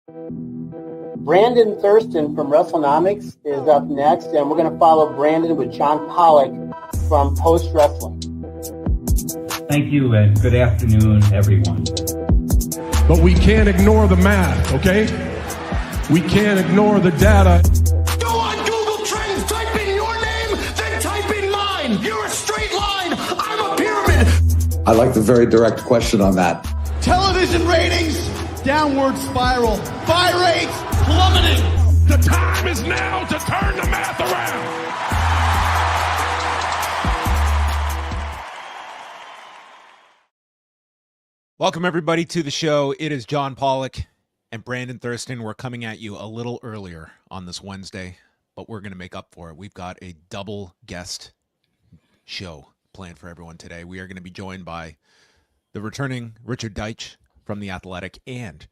Brandon Thurston from WrestleNomics is up next, and we're going to follow Brandon with John Pollock from Post Wrestling. Thank you, and good afternoon, everyone. But we can't ignore the math, okay? We can't ignore the data. Go on Google Trends, type in your name, then type in mine. You're a straight line, I'm a pyramid. I like the very direct question on that. Television ratings, downward spiral. Buy rates, plummeting. The time is now to turn the math around. Welcome, everybody, to the show. It is John Pollock and Brandon Thurston. We're coming at you a little earlier on this Wednesday, but we're going to make up for it. We've got a double guest show planned for everyone today. We are going to be joined by the returning Richard Deitsch from The Athletic and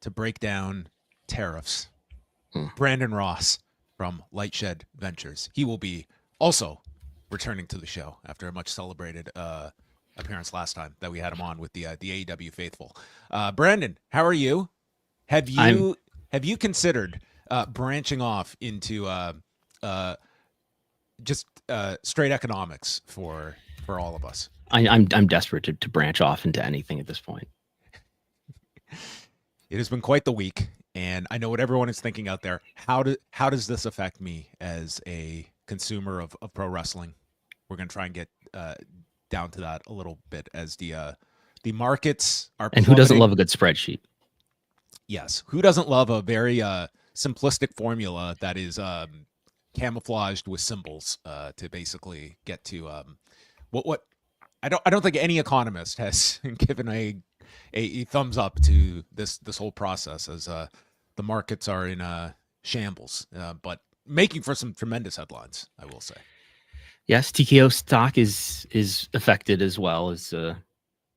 to break down tariffs, Brandon Ross from LightShed Ventures. He will be also returning to the show after a much celebrated appearance last time that we had him on with the AEW faithful. Brandon, how are you? Have you considered branching off into just straight economics for all of us? I'm desperate to branch off into anything at this point. It has been quite the week, and I know what everyone is thinking out there. How does this affect me as a consumer of pro wrestling? We're going to try and get down to that a little bit as the markets are. And who doesn't love a good spreadsheet? Yes, who doesn't love a very simplistic formula that is camouflaged with symbols to basically get to what I don't think any economist has given a thumbs up to this whole process as the markets are in shambles, but making for some tremendous headlines, I will say. Yes, TKO stock is affected as well as the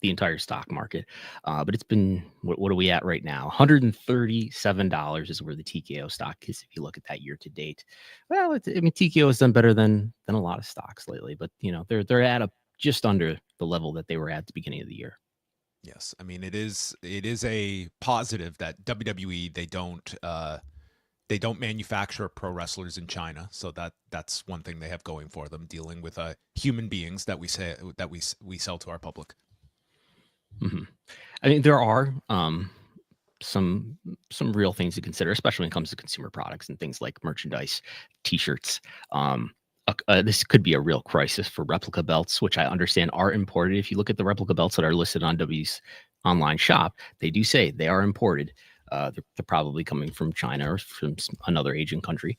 entire stock market. But it's been, what are we at right now? $137 is where the TKO stock is if you look at that year to date. Well, TKO has done better than a lot of stocks lately, but they're at just under the level that they were at the beginning of the year. Yes, I mean it is a positive that WWE they don't manufacture pro wrestlers in China, so that's one thing they have going for them, dealing with human beings that we sell to our public. Mm-hmm. I mean, there are some real things to consider, especially when it comes to consumer products and things like merchandise, T-shirts. This could be a real crisis for replica belts, which I understand are imported. If you look at the replica belts that are listed on W's online shop, they do say they are imported. They're probably coming from China or from another Asian country.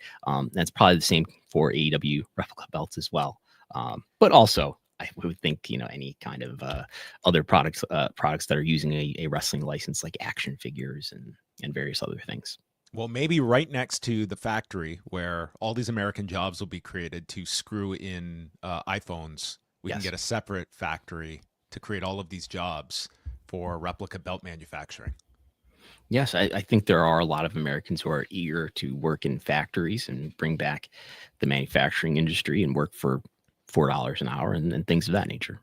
That's probably the same for AEW replica belts as well. But also, I would think any kind of other products that are using a wrestling license, like action figures and various other things. Well, maybe right next to the factory where all these American jobs will be created to screw in iPhones, we can get a separate factory to create all of these jobs for replica belt manufacturing. Yes, I think there are a lot of Americans who are eager to work in factories and bring back the manufacturing industry and work for $4 an hour and things of that nature.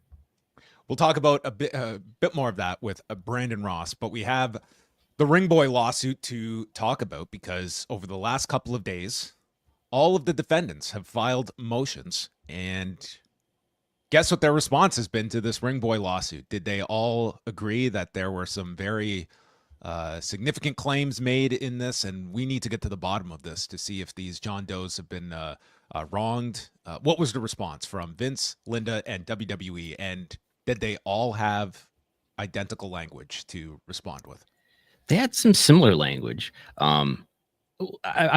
We'll talk about a bit more of that with Brandon Ross, but we have the Ringboy lawsuit to talk about because over the last couple of days, all of the defendants have filed motions, and guess what their response has been to this Ringboy lawsuit? Did they all agree that there were some very significant claims made in this, and we need to get to the bottom of this to see if these John Does have been wronged? What was the response from Vince, Linda, and WWE, and did they all have identical language to respond with? They had some similar language. I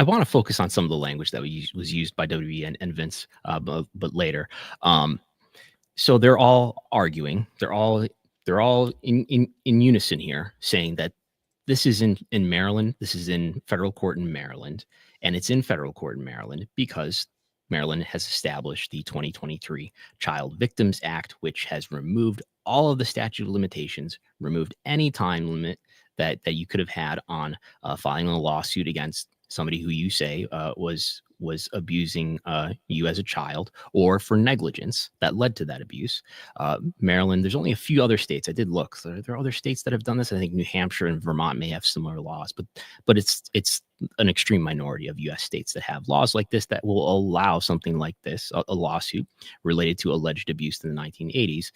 want to focus on some of the language that was used by WWE and Vince, but later. So they're all arguing. They're all in unison here, saying that this is in Maryland. This is in federal court in Maryland, and it's in federal court in Maryland because Maryland has established the 2023 Child Victims Act, which has removed all of the statute of limitations, removed any time limit that you could have had on filing a lawsuit against somebody who you say was abusing you as a child, or for negligence that led to that abuse. Maryland, there's only a few other states. I did look. There are other states that have done this. I think New Hampshire and Vermont may have similar laws, but it's an extreme minority of U.S. states that have laws like this that will allow something like this, a lawsuit related to alleged abuse in the 1980s,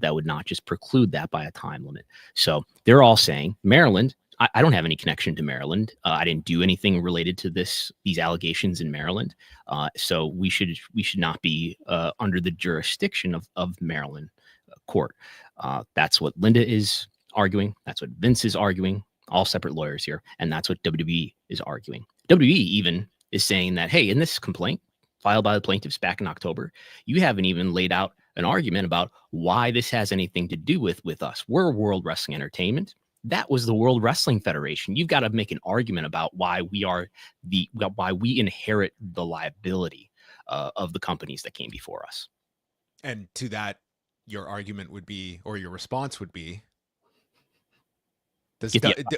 that would not just preclude that by a time limit. So they're all saying Maryland. I don't have any connection to Maryland. I didn't do anything related to these allegations in Maryland. So we should not be under the jurisdiction of Maryland court. That's what Linda is arguing. That's what Vince is arguing. All separate lawyers here, and that's what WWE is arguing. WWE even is saying that, hey, in this complaint filed by the plaintiffs back in October, you haven't even laid out an argument about why this has anything to do with us. We're World Wrestling Entertainment. That was the World Wrestling Federation. You've got to make an argument about why we inherit the liability of the companies that came before us. And to that, your argument would be, or your response would be,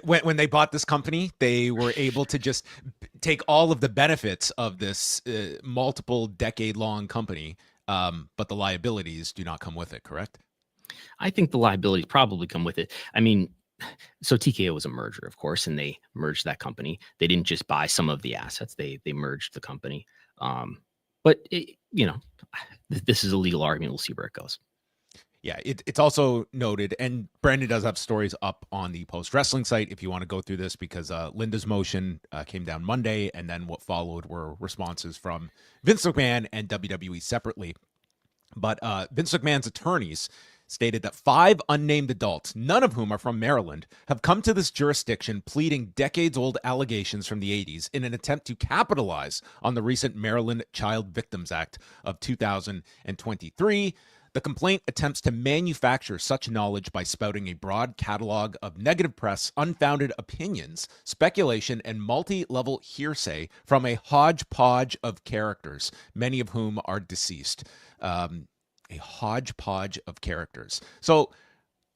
when they bought this company, they were able to just take all of the benefits of this multiple decade-long company, but the liabilities do not come with it, correct? I think the liabilities probably come with it. I mean, so TKO was a merger, of course, and they merged that company. They didn't just buy some of the assets; they merged the company. But this is a legal argument. We'll see where it goes. Yeah, it's also noted, and Brandon does have stories up on the Post Wrestling site if you want to go through this, because Linda's motion came down Monday, and then what followed were responses from Vince McMahon and WWE separately. But Vince McMahon's attorneys stated that 5 unnamed adults, none of whom are from Maryland, have come to this jurisdiction pleading decades-old allegations from the 80s in an attempt to capitalize on the recent Maryland Child Victims Act of 2023. The complaint attempts to manufacture such knowledge by spouting a broad catalog of negative press, unfounded opinions, speculation, and multi-level hearsay from a hodgepodge of characters, many of whom are deceased. A hodgepodge of characters. So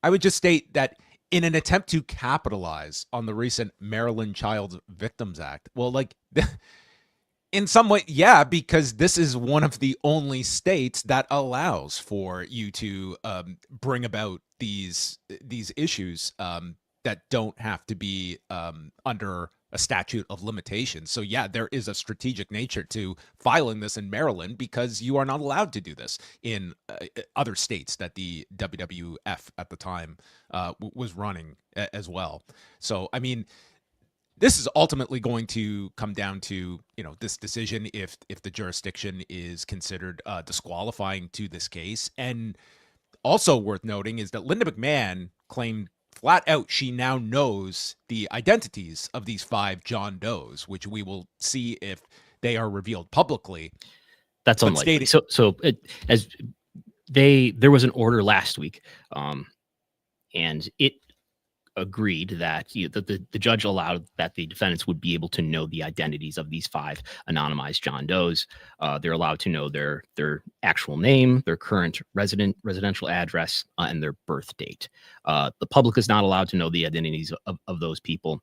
I would just state that in an attempt to capitalize on the recent Maryland Child Victims Act, well, like, in some way, yeah, because this is one of the only states that allows for you to bring about these issues that don't have to be under a statute of limitations. So yeah, there is a strategic nature to filing this in Maryland, because you are not allowed to do this in other states that the WWF at the time was running as well. So, I mean, this is ultimately going to come down to, this decision if the jurisdiction is considered disqualifying to this case. And also worth noting is that Linda McMahon claimed flat out she now knows the identities of these 5 John Does, which we will see if they are revealed publicly. That's unlikely. There was an order last week, and it agreed that the judge allowed that the defendants would be able to know the identities of these 5 anonymized John Does. They're allowed to know their actual name, their current residential address, and their birth date. The public is not allowed to know the identities of those people.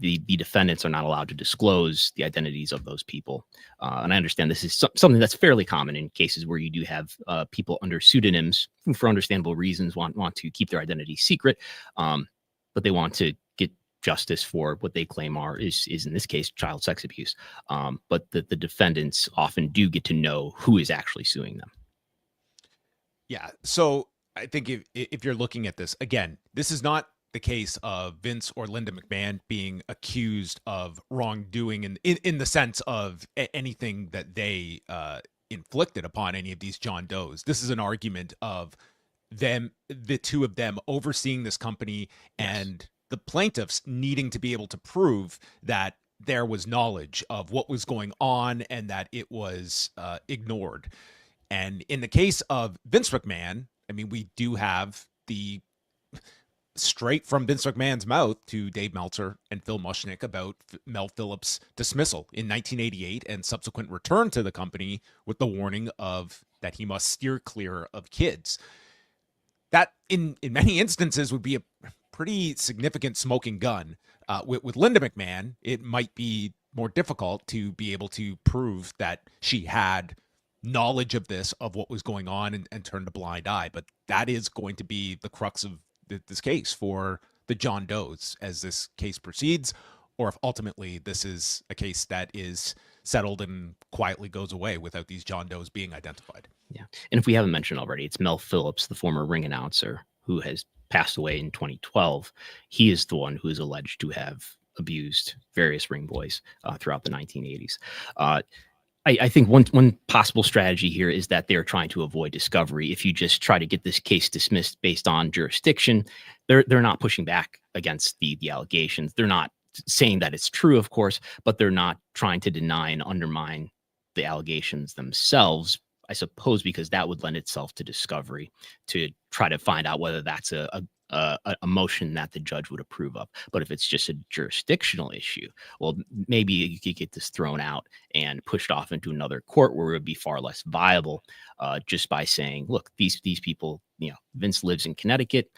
The defendants are not allowed to disclose the identities of those people. And I understand this is something that's fairly common in cases where you do have people under pseudonyms who, for understandable reasons, want to keep their identity secret, but they want to get justice for what they claim is in this case child sex abuse. But the defendants often do get to know who is actually suing them. Yeah. So I think if you're looking at this, again, this is not the case of Vince or Linda McMahon being accused of wrongdoing in the sense of anything that they inflicted upon any of these John Does. This is an argument of the 2 of them overseeing this company, and the plaintiffs needing to be able to prove that there was knowledge of what was going on and that it was ignored. And in the case of Vince McMahon, I mean, we do have the straight from Vince McMahon's mouth to Dave Meltzer and Phil Mushnick about Mel Phillips' dismissal in 1988 and subsequent return to the company with the warning of that he must steer clear of kids. That in many instances would be a pretty significant smoking gun. With Linda McMahon, it might be more difficult to be able to prove that she had knowledge of this, of what was going on, and turned a blind eye. But that is going to be the crux of this case for the John Does as this case proceeds, or if ultimately this is a case that is settled and quietly goes away without these John Does being identified. Yeah. And if we haven't mentioned already, it's Mel Phillips, the former ring announcer who has passed away in 2012. He is the one who is alleged to have abused various ring boys throughout the 1980s. I think one possible strategy here is that they're trying to avoid discovery. If you just try to get this case dismissed based on jurisdiction, they're not pushing back against the allegations. They're not saying that it's true, of course, but they're not trying to deny and undermine the allegations themselves, I suppose, because that would lend itself to discovery to try to find out whether that's a motion that the judge would approve of. But if it's just a jurisdictional issue, well, maybe you could get this thrown out and pushed off into another court where it would be far less viable, just by saying, look, these people, Vince lives in Connecticut.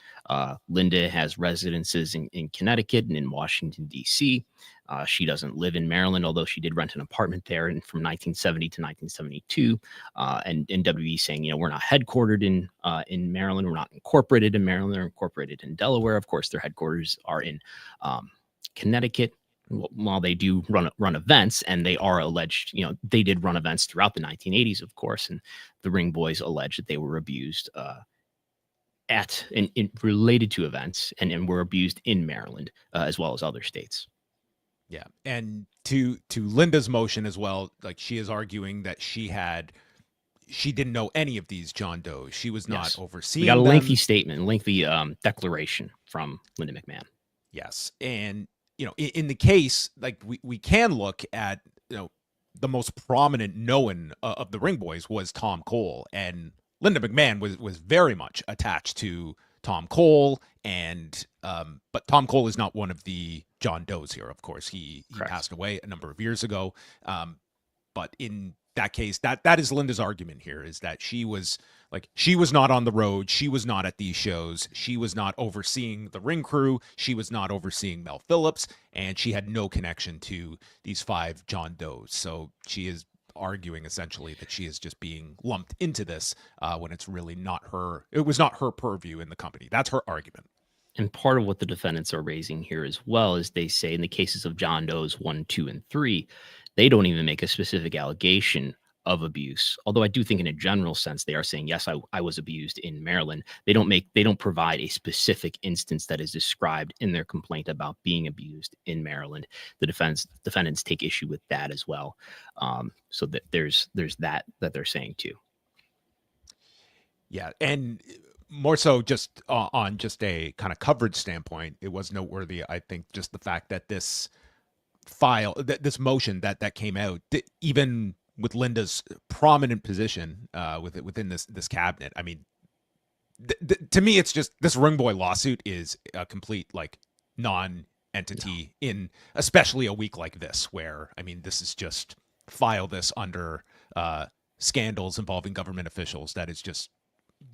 Linda has residences in Connecticut and in Washington, D.C. She doesn't live in Maryland, although she did rent an apartment there from 1970 to 1972. And WWE saying, we're not headquartered in Maryland. We're not incorporated in Maryland. They're incorporated in Delaware. Of course, their headquarters are in Connecticut. While they do run events, and they are alleged, they did run events throughout the 1980s, of course, and the Ring Boys allege that they were abused related to events and were abused in Maryland as well as other states. Yeah, and to Linda's motion as well, like she is arguing that she didn't know any of these John Does. She was not overseeing. We got a them. lengthy statement, lengthy declaration from Linda McMahon. Yes, and in the case, like we can look at the most prominent known of the Ring Boys was Tom Cole, and Linda McMahon was very much attached to Tom Cole, and but Tom Cole is not one of the John Does here. Of course, he passed away a number of years ago. But in that case, that is Linda's argument here, is that she was not on the road, she was not at these shows, she was not overseeing the ring crew, she was not overseeing Mel Phillips, and she had no connection to these 5 John Does. So she is arguing essentially that she is just being lumped into this when it's really not her. It was not her purview in the company. That's her argument. And part of what the defendants are raising here as well is they say in the cases of John Does 1, 2, and 3, they don't even make a specific allegation of abuse. Although I do think in a general sense, they are saying, yes, I was abused in Maryland. They don't provide a specific instance that is described in their complaint about being abused in Maryland. The defendants take issue with that as well. So that there's that they're saying too. Yeah. And more so just on just a kind of coverage standpoint, it was noteworthy, I think, just the fact that this this motion that came out, even with Linda's prominent position within this cabinet. I mean, to me, it's just this Ring Boy lawsuit is a complete non-entity in especially a week like this, where this is just file this under scandals involving government officials that is just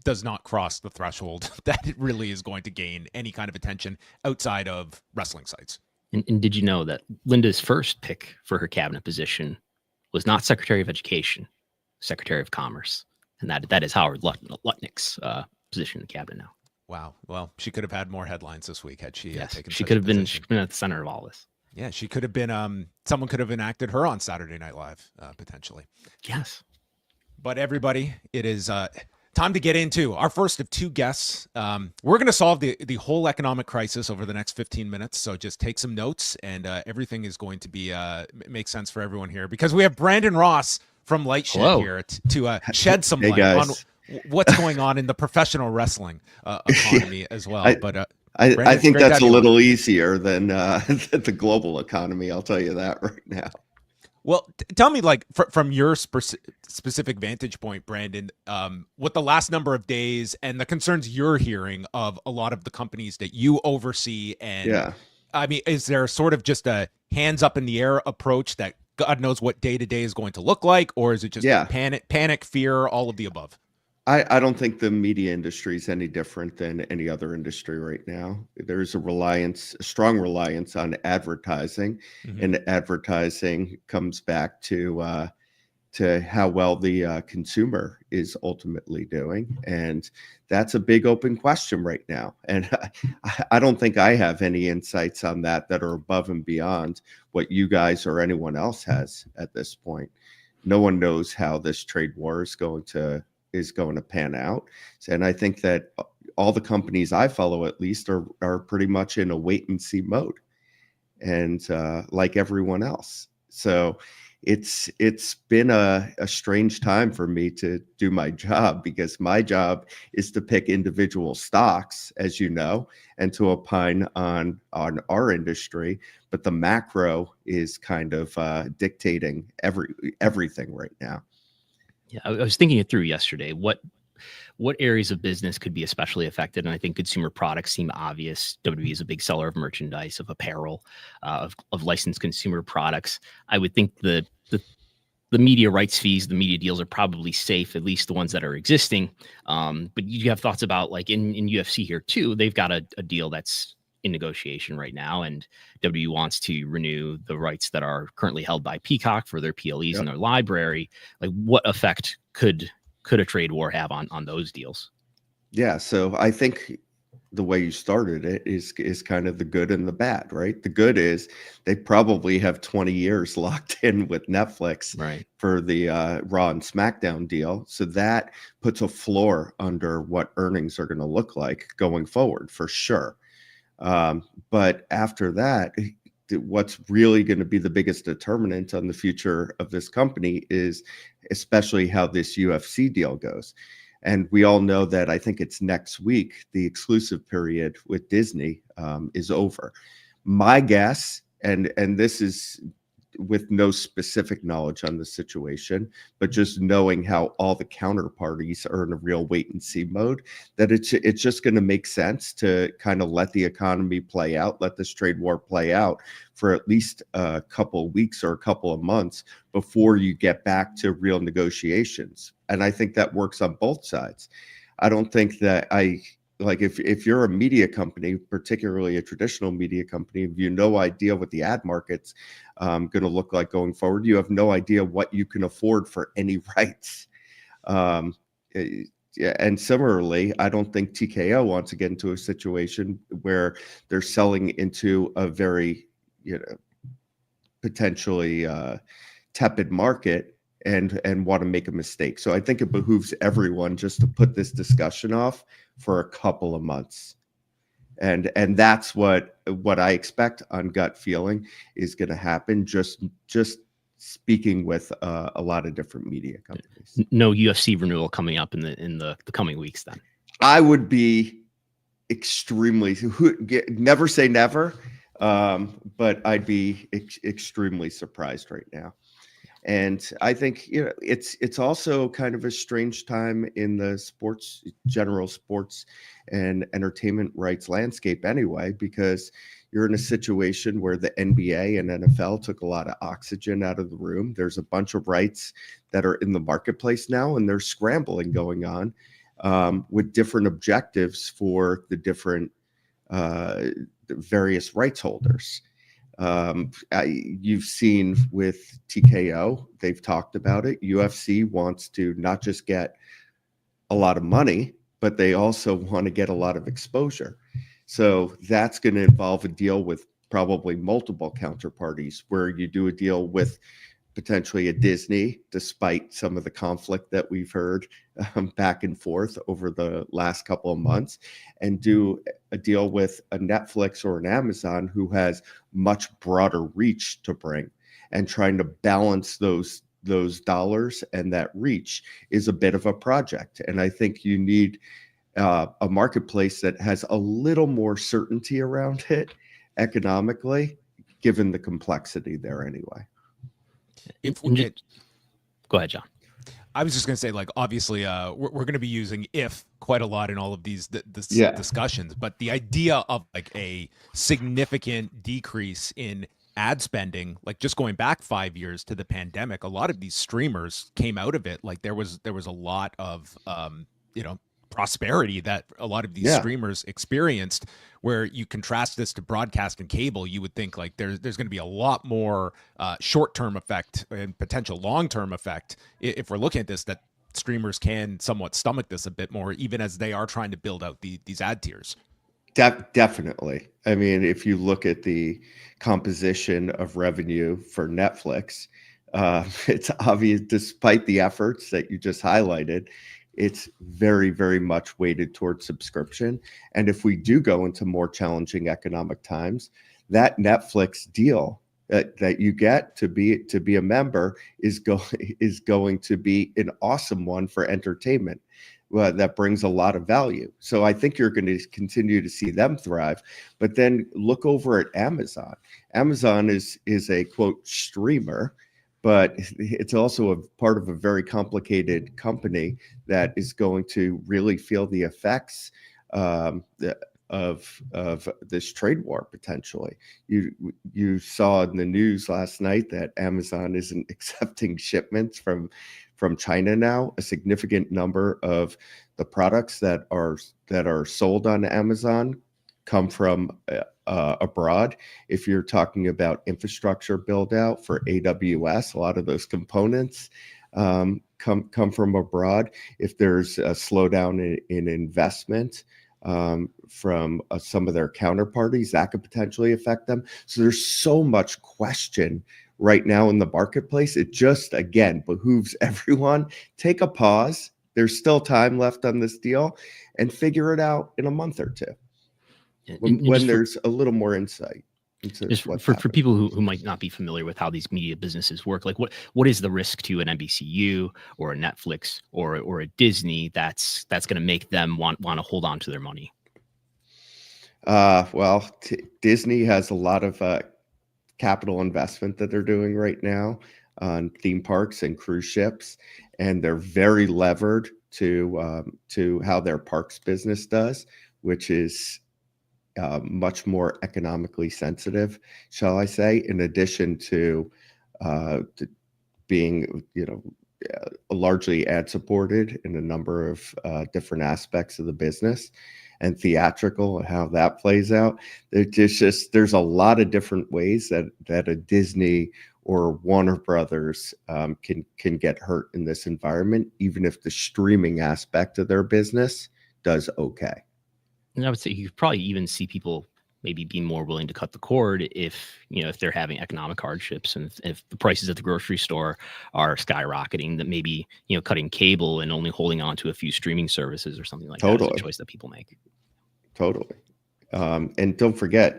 does not cross the threshold that it really is going to gain any kind of attention outside of wrestling sites. And did you know that Linda's first pick for her cabinet position was not Secretary of Education, Secretary of Commerce, and that is Howard Lutnick's position in the cabinet now. Wow. Well, she could have had more headlines this week had she taken. She could have been at the center of all this. Yeah, she could have been. Someone could have enacted her on Saturday Night Live potentially. Yes. But everybody, it is time to get into our first of 2 guests. We're going to solve the whole economic crisis over the next 15 minutes. So just take some notes, and everything is going to be make sense for everyone here, because we have Brandon Ross from LightShed here to shed some light on what's going on in the professional wrestling economy as well. I think that's a little easier than the global economy. I'll tell you that right now. Well, tell me, from your specific vantage point, Brandon, what the last number of days and the concerns you're hearing of a lot of the companies that you oversee. And is there sort of just a hands up in the air approach that God knows what day to day is going to look like, or is it just panic, fear, all of the above? I don't think the media industry is any different than any other industry right now. There's a strong reliance on advertising, and advertising comes back to how well the consumer is ultimately doing, and that's a big open question right now. And I don't think I have any insights on that are above and beyond what you guys or anyone else has at this point. No one knows how this trade war is going to pan out. And I think that all the companies I follow, at least, are pretty much in a wait and see mode, and like everyone else. So it's been a strange time for me to do my job, because my job is to pick individual stocks, as you know, and to opine on our industry. But the macro is kind of dictating everything right now. Yeah, I was thinking it through yesterday. What areas of business could be especially affected? And I think consumer products seem obvious. WWE is a big seller of merchandise, of apparel, of licensed consumer products. I would think the media rights fees, the media deals are probably safe, at least the ones that are existing. But you have thoughts about, like in UFC here too, they've got a deal that's in negotiation right now, and WWE wants to renew the rights that are currently held by Peacock for their PLEs and their library. Like, what effect could a trade war have on those deals? Yeah, so I think the way you started it is kind of the good and the bad, right? The good is they probably have 20 years locked in with Netflix, right, for the Raw and SmackDown deal. So that puts a floor under what earnings are going to look like going forward, for sure. But after that, what's really going to be the biggest determinant on the future of this company is especially how this UFC deal goes. And we all know that, I think it's next week, the exclusive period with Disney is over. My guess, and this is with no specific knowledge on the situation, but just knowing how all the counterparties are in a real wait and see mode, that it's just going to make sense to kind of let the economy play out, let this trade war play out for at least a couple of weeks or a couple of months before you get back to real negotiations. And I think that works on both sides. I don't think that if you're a media company, particularly a traditional media company, if you have no idea what the ad market's going to look like going forward, you have no idea what you can afford for any rights. And similarly, I don't think TKO wants to get into a situation where they're selling into a very, potentially tepid market and want to make a mistake. So I think it behooves everyone just to put this discussion off for a couple of months. And that's what I expect on gut feeling is going to happen, just speaking with a lot of different media companies. No UFC renewal coming up in the coming weeks then? I would be never say never, but I'd be extremely surprised right now. And I think it's also kind of a strange time in the general sports and entertainment rights landscape anyway, because you're in a situation where the NBA and NFL took a lot of oxygen out of the room. There's a bunch of rights that are in the marketplace now, and there's scrambling going on with different objectives for the different various rights holders. You've seen with TKO, they've talked about it. UFC wants to not just get a lot of money, but they also want to get a lot of exposure. So that's going to involve a deal with probably multiple counterparties, where you do a deal with potentially a Disney, despite some of the conflict that we've heard back and forth over the last couple of months, and do a deal with a Netflix or an Amazon who has much broader reach to bring. And trying to balance those dollars and that reach is a bit of a project. And I think you need a marketplace that has a little more certainty around it economically, given the complexity there anyway. Go ahead, John. I was just going to say, obviously, we're going to be using "if" quite a lot in all of these discussions, but the idea of a significant decrease in ad spending, like just going back 5 years to the pandemic, a lot of these streamers came out of it. Like there was a lot of, prosperity that a lot of these streamers experienced, where you contrast this to broadcast and cable. You would think like there's going to be a lot more short-term effect and potential long-term effect if we're looking at this, that streamers can somewhat stomach this a bit more, even as they are trying to build out these ad tiers. Definitely. I mean, if you look at the composition of revenue for Netflix, it's obvious, despite the efforts that you just highlighted, it's very, very much weighted towards subscription. And if we do go into more challenging economic times, that Netflix deal that you get to be a member is going to be an awesome one for entertainment. That brings a lot of value. So I think you're going to continue to see them thrive. But then look over at Amazon. Amazon is a quote streamer, but it's also a part of a very complicated company that is going to really feel the effects of this trade war potentially. You saw in the news last night that Amazon isn't accepting shipments from China now. A significant number of the products that are sold on Amazon come from abroad. If you're talking about infrastructure build out for AWS, a lot of those components come from abroad. If there's a slowdown in investment from some of their counterparties, that could potentially affect them. So there's so much question right now in the marketplace. It just, again, behooves everyone, take a pause. There's still time left on this deal, and figure it out in a month or two when there's a little more insight. Just for people who might not be familiar with how these media businesses work, like what is the risk to an NBCU or a Netflix or a Disney that's going to make them want to hold on to their money? Well, Disney has a lot of capital investment that they're doing right now on theme parks and cruise ships, and they're very levered to how their parks business does, which is much more economically sensitive, shall I say, in addition to being, largely ad supported in a number of different aspects of the business, and theatrical and how that plays out. There's a lot of different ways that a Disney or Warner Brothers can get hurt in this environment, even if the streaming aspect of their business does okay. And I would say you could probably even see people maybe be more willing to cut the cord if they're having economic hardships, and if the prices at the grocery store are skyrocketing, that maybe cutting cable and only holding on to a few streaming services or something like that is a choice that people make. Totally. And don't forget,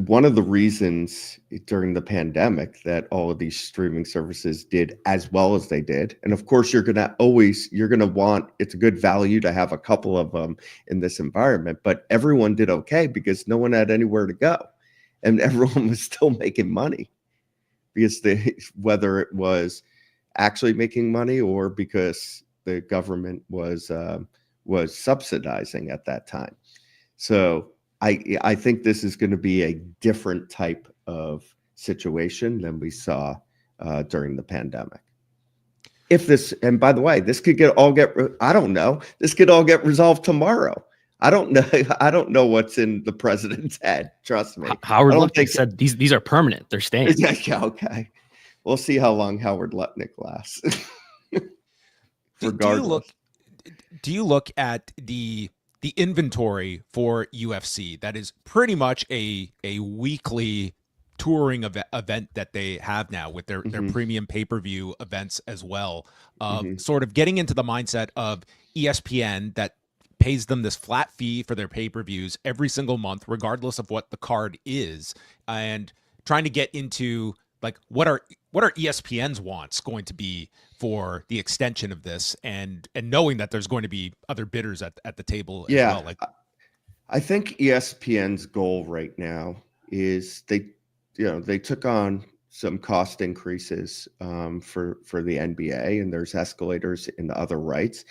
one of the reasons during the pandemic that all of these streaming services did as well as they did, and of course you're going to want, it's a good value to have a couple of them in this environment, but everyone did okay because no one had anywhere to go, and everyone was still making money, because whether it was actually making money or because the government was subsidizing at that time. So I think this is going to be a different type of situation than we saw during the pandemic. And by the way, this could I don't know. This could all get resolved tomorrow. I don't know what's in the president's head. Trust me. Howard Lutnick said these are permanent. They're staying. Yeah, okay. We'll see how long Howard Lutnick lasts. Regardless. Do you look at the inventory for UFC that is pretty much a weekly touring event that they have now with their premium pay-per-view events as well, sort of getting into the mindset of ESPN that pays them this flat fee for their pay-per-views every single month, regardless of what the card is, and trying to get into like what are ESPN's wants going to be for the extension of this, and knowing that there's going to be other bidders at the table as well. Like, I think ESPN's goal right now is they took on some cost increases for the NBA, and there's escalators in the other rights,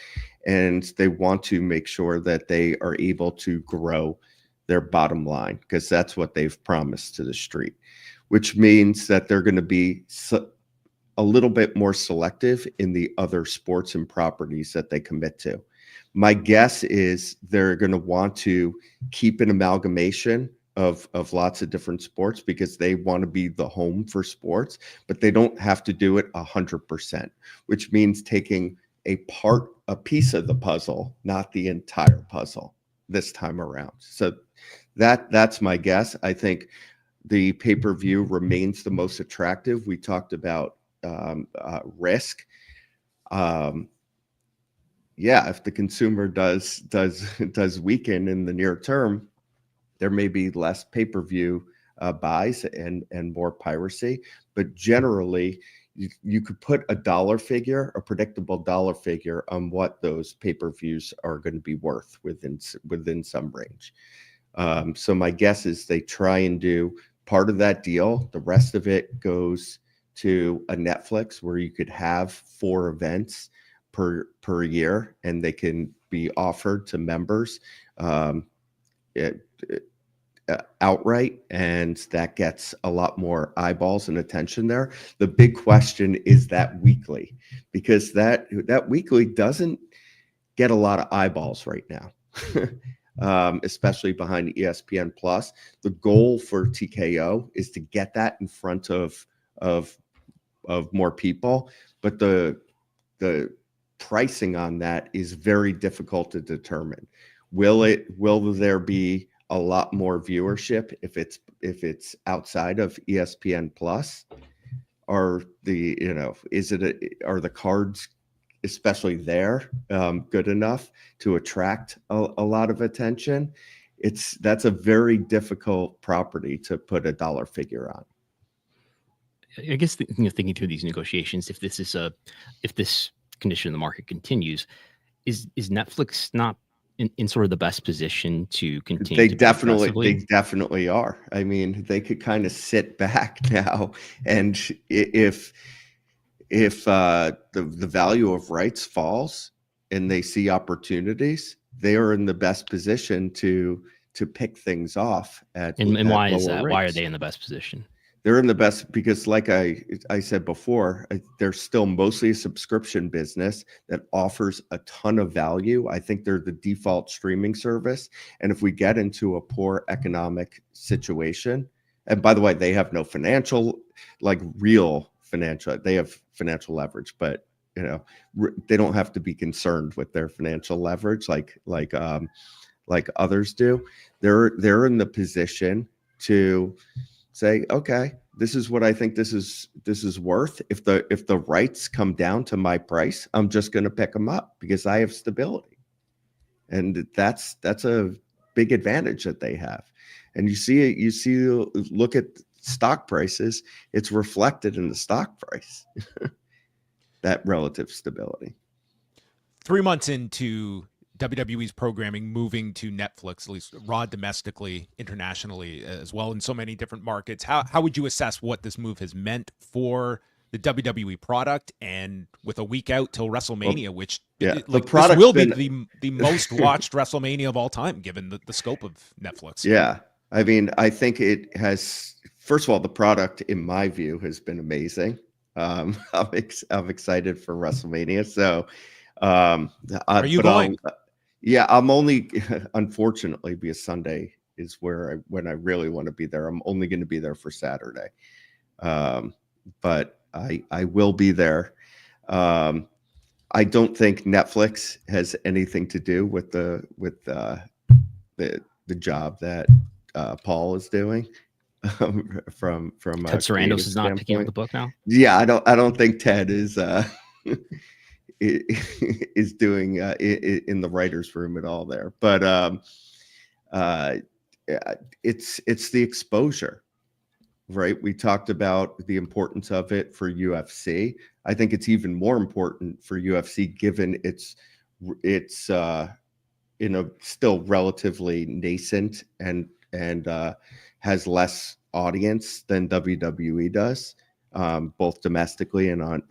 and they want to make sure that they are able to grow their bottom line, because that's what they've promised to the street, which means that they're going to be a little bit more selective in the other sports and properties that they commit to. My guess is they're going to want to keep an amalgamation of lots of different sports because they want to be the home for sports, but they don't have to do it 100%, which means taking a piece of the puzzle, not the entire puzzle this time around. So that's my guess. I think the pay-per-view remains the most attractive. We talked about risk. If the consumer does weaken in the near term, there may be less pay-per-view buys and more piracy. But generally, you could put a predictable dollar figure on what those pay-per-views are going to be worth within some range. So my guess is they try and do part of that deal. The rest of it goes to a Netflix where you could have 4 events per year, and they can be offered to members outright, and that gets a lot more eyeballs and attention there. The big question is that weekly, because that weekly doesn't get a lot of eyeballs right now. Especially behind ESPN Plus. The goal for TKO is to get that in front of more people, but the pricing on that is very difficult to determine. Will there be a lot more viewership if it's outside of ESPN Plus? Are the cards, especially there, good enough to attract a lot of attention? That's a very difficult property to put a dollar figure on. I guess thinking through these negotiations, if this condition in the market continues, is Netflix not in sort of the best position to continue? They definitely are. I mean, they could kind of sit back now, and if the value of rights falls and they see opportunities, they are in the best position to pick things off at. And why is that? Rates. Why are they in the best position? They're in the best because, like I said before, they're still mostly a subscription business that offers a ton of value. I think they're the default streaming service. And if we get into a poor economic situation, and by the way, they have no real financial, they have financial leverage, but they don't have to be concerned with their financial leverage like others do. They're in the position to say, okay, this is what I think this is worth. If the rights come down to my price, I'm just going to pick them up because I have stability, and that's a big advantage that they have. And you see it. Look at stock prices; it's reflected in the stock price. That relative stability. 3 months into WWE's programming moving to Netflix, at least Raw domestically, internationally as well, in so many different markets, how would you assess what this move has meant for the WWE product? And with a week out till WrestleMania, this will be the most watched WrestleMania of all time, given the scope of Netflix. Yeah. I mean, I think it has, first of all, the product, in my view, has been amazing. I'm excited for WrestleMania. So, are you going? Yeah, I'm only, unfortunately, because Sunday is when I really want to be there. I'm only going to be there for Saturday, but I will be there. I don't think Netflix has anything to do with the job that Paul is doing. From Ted Sarandos is not picking up the book now. Yeah, I don't think Ted is is doing in the writer's room at all there, but it's the exposure, right? We talked about the importance of it for UFC. I think it's even more important for UFC given it's still relatively nascent and has less audience than WWE does, both domestically and on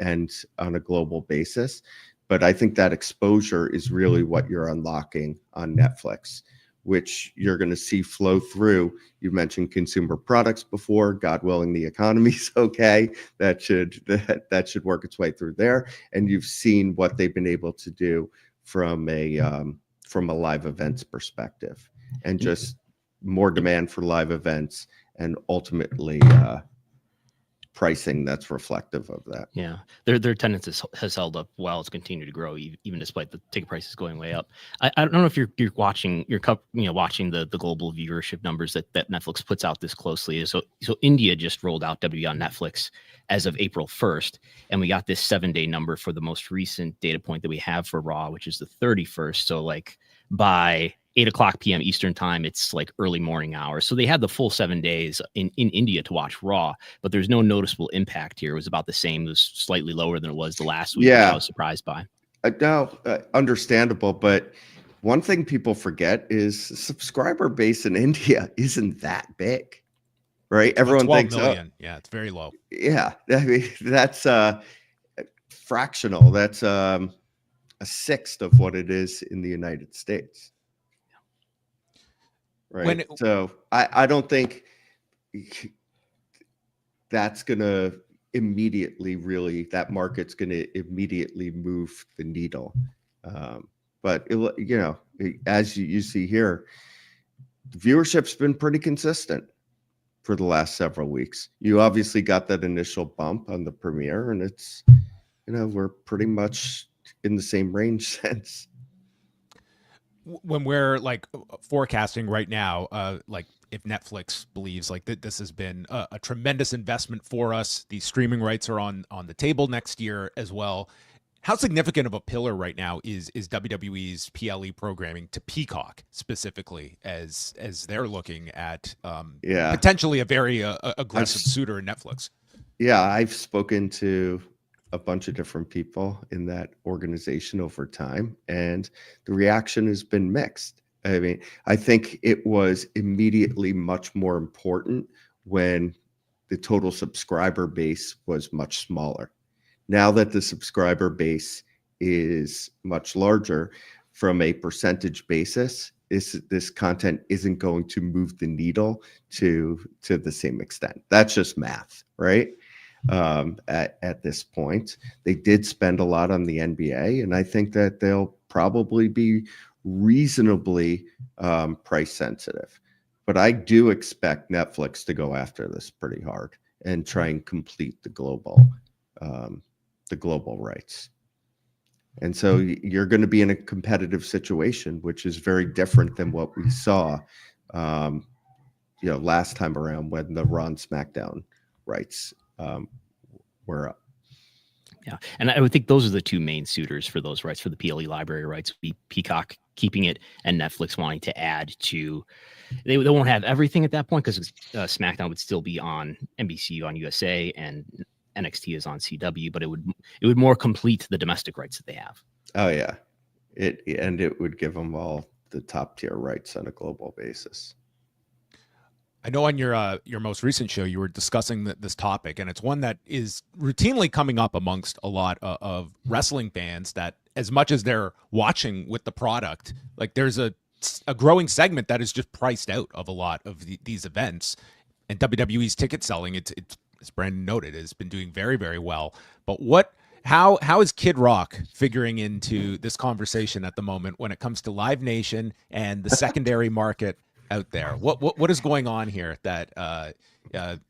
a global basis. But I think that exposure is really what you're unlocking on Netflix which you're going to see flow through. You mentioned consumer products before. God willing, the economy's okay. That should work its way through there. And you've seen what they've been able to do from a live events perspective, and just more demand for live events, and ultimately pricing that's reflective of that. Yeah, their attendance has held up well. It's continued to grow even despite the ticket prices going way up. I don't know if you're watching watching the global viewership numbers that Netflix puts out this closely. So India just rolled out WWE on Netflix as of April 1st, and we got this 7-day number for the most recent data point that we have for Raw, which is the 31st. So like by 8:00 p.m. Eastern time, it's like early morning hours. So they had the full 7 days in India to watch Raw, but there's no noticeable impact here. It was about the same. It was slightly lower than it was the last week, which I was surprised by. Understandable. But one thing people forget is the subscriber base in India isn't that big, right? Everyone thinks, million. Yeah, it's very low. Yeah. I mean, that's fractional. That's a sixth of what it is in the United States. Right. So I don't think that's going to that market's going to immediately move the needle. But as you see here, the viewership's been pretty consistent for the last several weeks. You obviously got that initial bump on the premiere, and it's, we're pretty much in the same range since. When we're like forecasting right now, like if Netflix believes like that this has been a tremendous investment for us, these streaming rights are on the table next year as well. How significant of a pillar right now is WWE's PLE programming to Peacock specifically, as they're looking at potentially a very aggressive suitor in Netflix? Yeah, I've spoken to a bunch of different people in that organization over time, and the reaction has been mixed. I mean, I think it was immediately much more important when the total subscriber base was much smaller. Now that the subscriber base is much larger, from a percentage basis, this content isn't going to move the needle to the same extent. That's just math, right? At this point, they did spend a lot on the NBA, and I think that they'll probably be reasonably price sensitive. But I do expect Netflix to go after this pretty hard and try and complete the global rights. And so you're going to be in a competitive situation, which is very different than what we saw, last time around when the Raw and SmackDown rights were up. Yeah, and I would think those are the two main suitors for those rights, for the PLE library rights, be Peacock keeping it and Netflix wanting to add to. They won't have everything at that point because SmackDown would still be on NBC on USA and NXT is on CW, but it would more complete the domestic rights that they have. Oh yeah, it would give them all the top tier rights on a global basis. I know on your most recent show you were discussing this topic, and it's one that is routinely coming up amongst a lot of wrestling fans, that as much as they're watching with the product, like there's a growing segment that is just priced out of a lot of these events. And WWE's ticket selling, it's as Brandon noted, has been doing very, very well. But how is Kid Rock figuring into this conversation at the moment when it comes to Live Nation and the secondary market out there? What is going on here that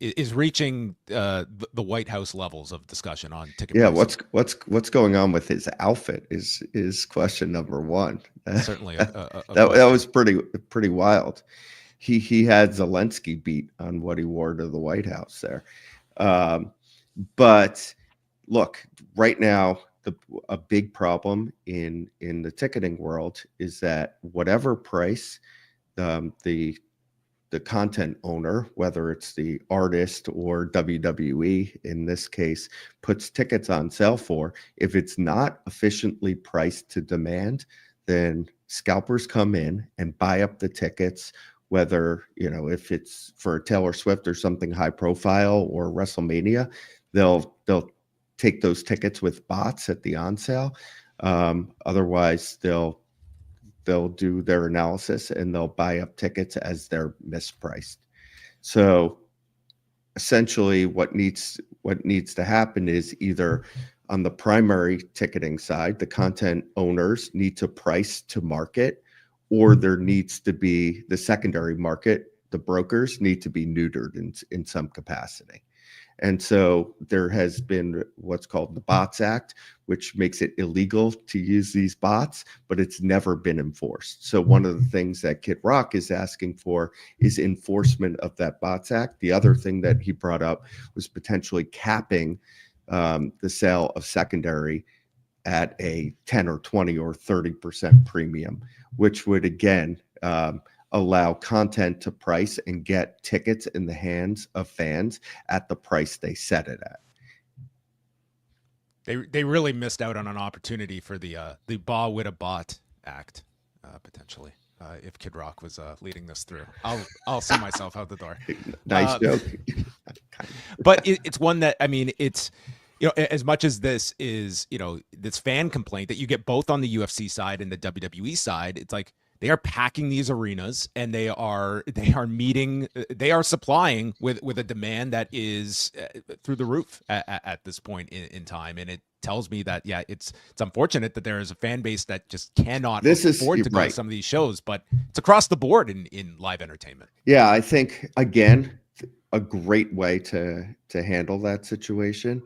is reaching the White House levels of discussion on ticket prices? What's going on with his outfit is question number one. Certainly that was pretty wild. He had Zelensky beat on what he wore to the White House there. But look, right now a big problem in the ticketing world is that whatever price the content owner, whether it's the artist or WWE in this case, puts tickets on sale for, if it's not efficiently priced to demand, then scalpers come in and buy up the tickets, whether, if it's for Taylor Swift or something high profile or WrestleMania, they'll take those tickets with bots at the on sale. Otherwise, they'll they'll do their analysis and they'll buy up tickets as they're mispriced. So essentially what needs to happen is either on the primary ticketing side, the content owners need to price to market, or there needs to be the secondary market, the brokers need to be neutered in some capacity. And so there has been what's called the Bots Act, which makes it illegal to use these bots, but it's never been enforced. So one of the things that Kid Rock is asking for is enforcement of that Bots Act. The other thing that he brought up was potentially capping the sale of secondary at a 10 or 20 or 30% premium, which would again allow content to price and get tickets in the hands of fans at the price they set it at. They really missed out on an opportunity for the Ba with a Bot Act, potentially. If Kid Rock was leading this through, I'll see myself out the door. Nice joke. But it's one that, I mean, it's, you know, as much as this is, you know, this fan complaint that you get both on the UFC side and the WWE side, it's like they are packing these arenas and they are supplying with a demand that is through the roof at this point in time. And it tells me that, yeah, it's unfortunate that there is a fan base that just cannot afford to go to some of these shows, but it's across the board in live entertainment. Yeah, I think, again, a great way to handle that situation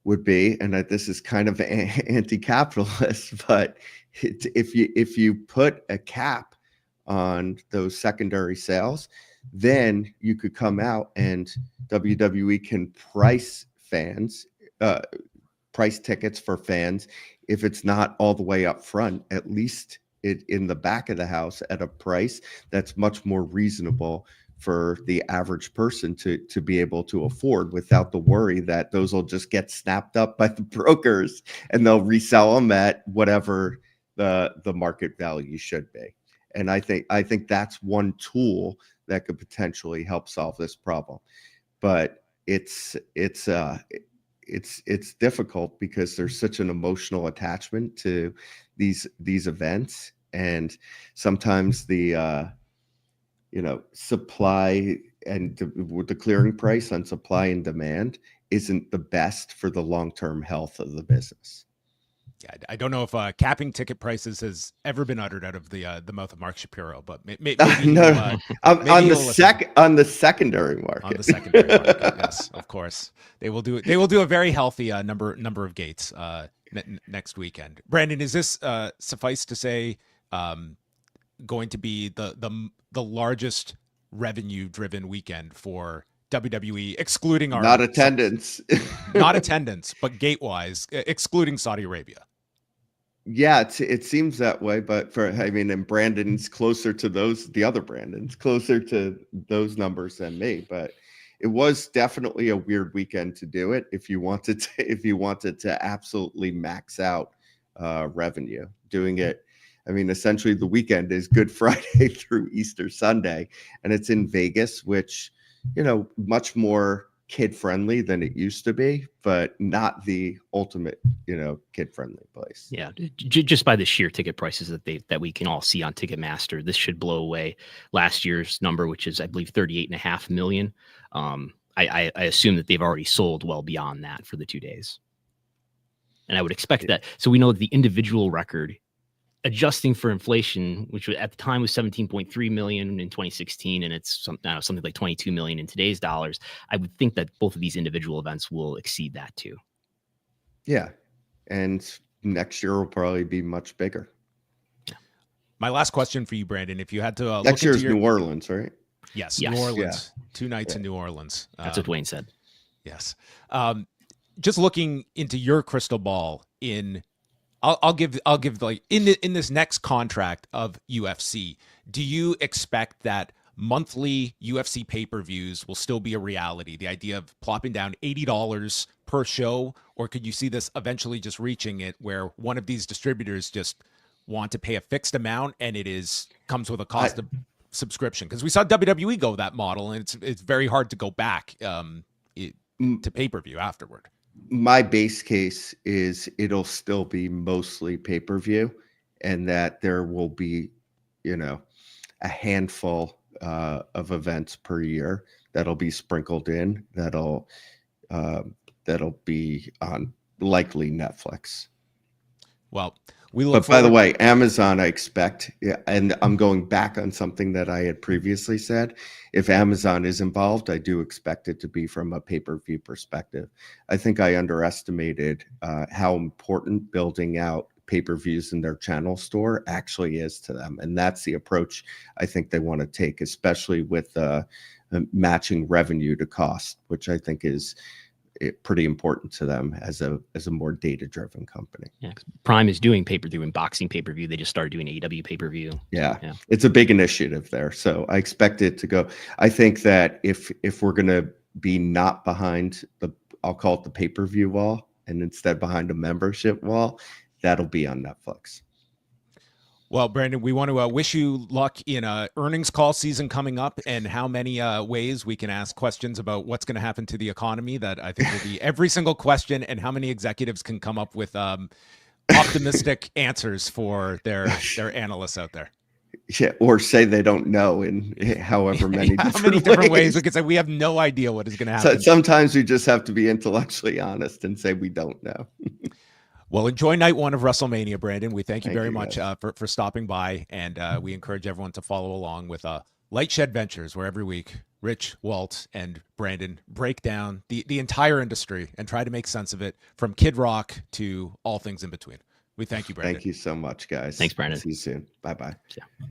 would be, and this is kind of anti-capitalist, but if you put a cap on those secondary sales, then you could come out and WWE can price tickets for fans. If it's not all the way up front, at least in the back of the house at a price that's much more reasonable for the average person to be able to afford, without the worry that those will just get snapped up by the brokers and they'll resell them at whatever the market value should be. And I think that's one tool that could potentially help solve this problem. But it's difficult because there's such an emotional attachment to these events, and sometimes the supply and with the clearing price on supply and demand isn't the best for the long-term health of the business. Yeah, I don't know if capping ticket prices has ever been uttered out of the mouth of Mark Shapiro, but maybe on the secondary market. On the secondary market, yes, of course, they will do a very healthy number of gates next weekend. Brandon, is this suffice to say going to be the largest revenue-driven weekend for WWE, excluding our not attendance, but gate-wise, excluding Saudi Arabia? Yeah, it seems that way, but and Brandon's closer to the other Brandon's closer to those numbers than me, but it was definitely a weird weekend to do it if you wanted to absolutely max out revenue doing it. I mean, essentially the weekend is Good Friday through Easter Sunday, and it's in Vegas, which, much more kid-friendly than it used to be, but not the ultimate, kid-friendly place. Yeah, just by the sheer ticket prices that we can all see on Ticketmaster, this should blow away last year's number, which is, I believe, 38.5 million. I assume that they've already sold well beyond that for the 2 days. And I would expect that. So we know that the individual record, adjusting for inflation, which at the time was 17.3 million in 2016, and it's something like 22 million in today's dollars, I would think that both of these individual events will exceed that too. Yeah. And next year will probably be much bigger. Yeah. My last question for you, Brandon, if you had to next year's New Orleans, right? Yes. New Orleans. Yeah. 2 nights in New Orleans. That's what Dwayne said. Yes. Just looking into your crystal ball I'll give like in this next contract of UFC, do you expect that monthly UFC pay-per-views will still be a reality? The idea of plopping down $80 per show, or could you see this eventually just reaching it where one of these distributors just want to pay a fixed amount and comes with a cost of subscription? Because we saw WWE go that model, and it's very hard to go back to pay-per-view afterward. My base case is it'll still be mostly pay-per-view, and that there will be, a handful of events per year that'll be sprinkled in. That'll be on likely Netflix. Well, we look. But by the way, Amazon, I expect, and I'm going back on something that I had previously said. If Amazon is involved, I do expect it to be from a pay-per-view perspective. I think I underestimated how important building out pay-per-views in their channel store actually is to them, and that's the approach I think they want to take, especially with matching revenue to cost, which I think is pretty important to them as a more data-driven company. Yeah, Prime is doing pay-per-view and boxing payper-view. They just started doing AEW pay-per-view. Yeah, it's a big initiative there. So I expect it to go. I think that if we're going to be not behind I'll call it the pay-per-view wall, and instead behind a membership wall, that'll be on Netflix. Well, Brandon, we want to wish you luck in earnings call season coming up, and how many ways we can ask questions about what's going to happen to the economy. That I think will be every single question, and how many executives can come up with optimistic answers for their analysts out there. Yeah, or say they don't know in however many different ways. We could say we have no idea what is going to happen. So sometimes we just have to be intellectually honest and say we don't know. Well, enjoy night one of WrestleMania, Brandon. We thank you very much for stopping by, and we encourage everyone to follow along with LightShed Ventures, where every week Rich, Walt, and Brandon break down the entire industry and try to make sense of it, from Kid Rock to all things in between. We thank you, Brandon. Thank you so much, guys. Thanks, Brandon. See you soon. Bye-bye. Yeah.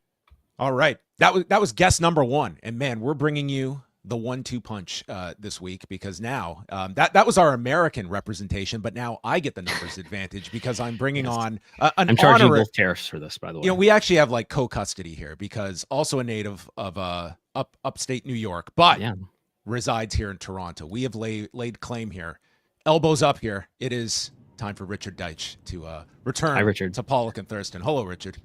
All right. That was guest number one. And man, we're bringing you the 1-2 punch this week, because now that was our American representation, but now I get the numbers advantage because I'm bringing on I'm charging both tariffs for this, by the way. We actually have like co-custody here, because also a native of upstate New York, but resides here in Toronto. We have laid claim here. Elbows up here. It is time for Richard Deitsch to return to Pollock and Thurston. Hello, Richard.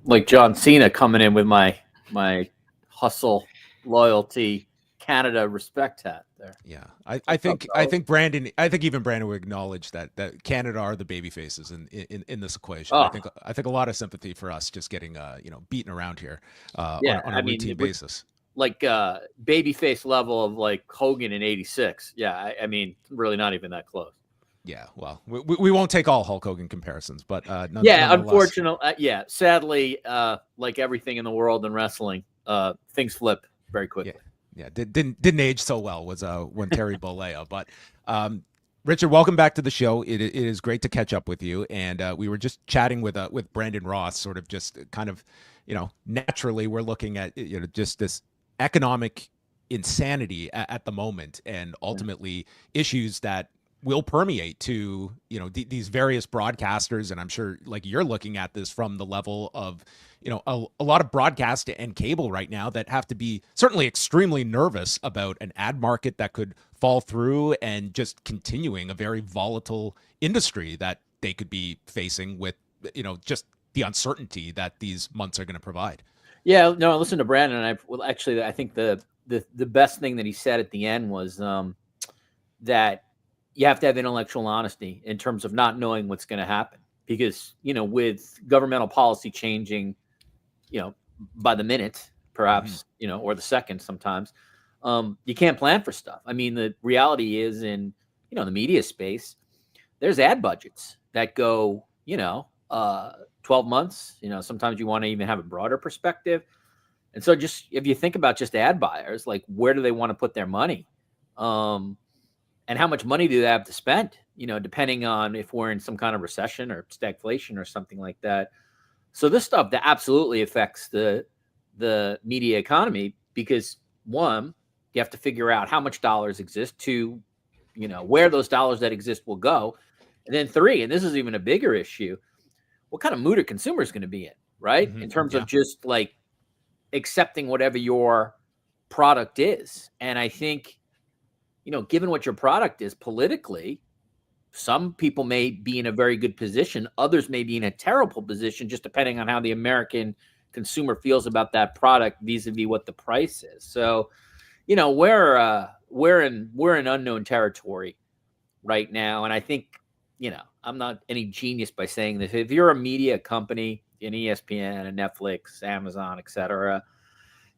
Like John Cena coming in with my hustle, loyalty, Canada respect hat there. Yeah, I think even Brandon would acknowledge that Canada are the baby faces in this equation. I think a lot of sympathy for us just getting beaten around here on a routine basis. Like baby face level of like Hogan in '86. Yeah, I mean really not even that close. Yeah, well, we won't take all Hulk Hogan comparisons, but unfortunately, sadly, like everything in the world in wrestling, things flip very quickly. Yeah, didn't age so well was when Terry Bollea. But Richard, welcome back to the show. It is great to catch up with you. And we were just chatting with Brandon Ross, sort of just kind of, naturally we're looking at just this economic insanity at the moment, and ultimately issues that will permeate to these various broadcasters. And I'm sure like you're looking at this from the level of a lot of broadcast and cable right now that have to be certainly extremely nervous about an ad market that could fall through, and just continuing a very volatile industry that they could be facing with just the uncertainty that these months are going to provide. Yeah, no, listen to Brandon. I think the best thing that he said at the end was that you have to have intellectual honesty in terms of not knowing what's going to happen, because, with governmental policy changing, by the minute, perhaps, or the second sometimes, you can't plan for stuff. I mean, the reality is in, the media space, there's ad budgets that go, 12 months, sometimes you want to even have a broader perspective. And so just, if you think about just ad buyers, like where do they want to put their money? And how much money do they have to spend, depending on if we're in some kind of recession or stagflation or something like that. So this stuff that absolutely affects the media economy, because one, you have to figure out how much dollars exist, two, where those dollars that exist will go. And then three, and this is even a bigger issue, what kind of mood are consumers going to be in, right? In terms of just like accepting whatever your product is. And I think, given what your product is politically, some people may be in a very good position. Others may be in a terrible position, just depending on how the American consumer feels about that product vis-a-vis what the price is. So, we're in unknown territory right now. And I think, I'm not any genius by saying this. If you're a media company, an ESPN, a Netflix, Amazon, etc.,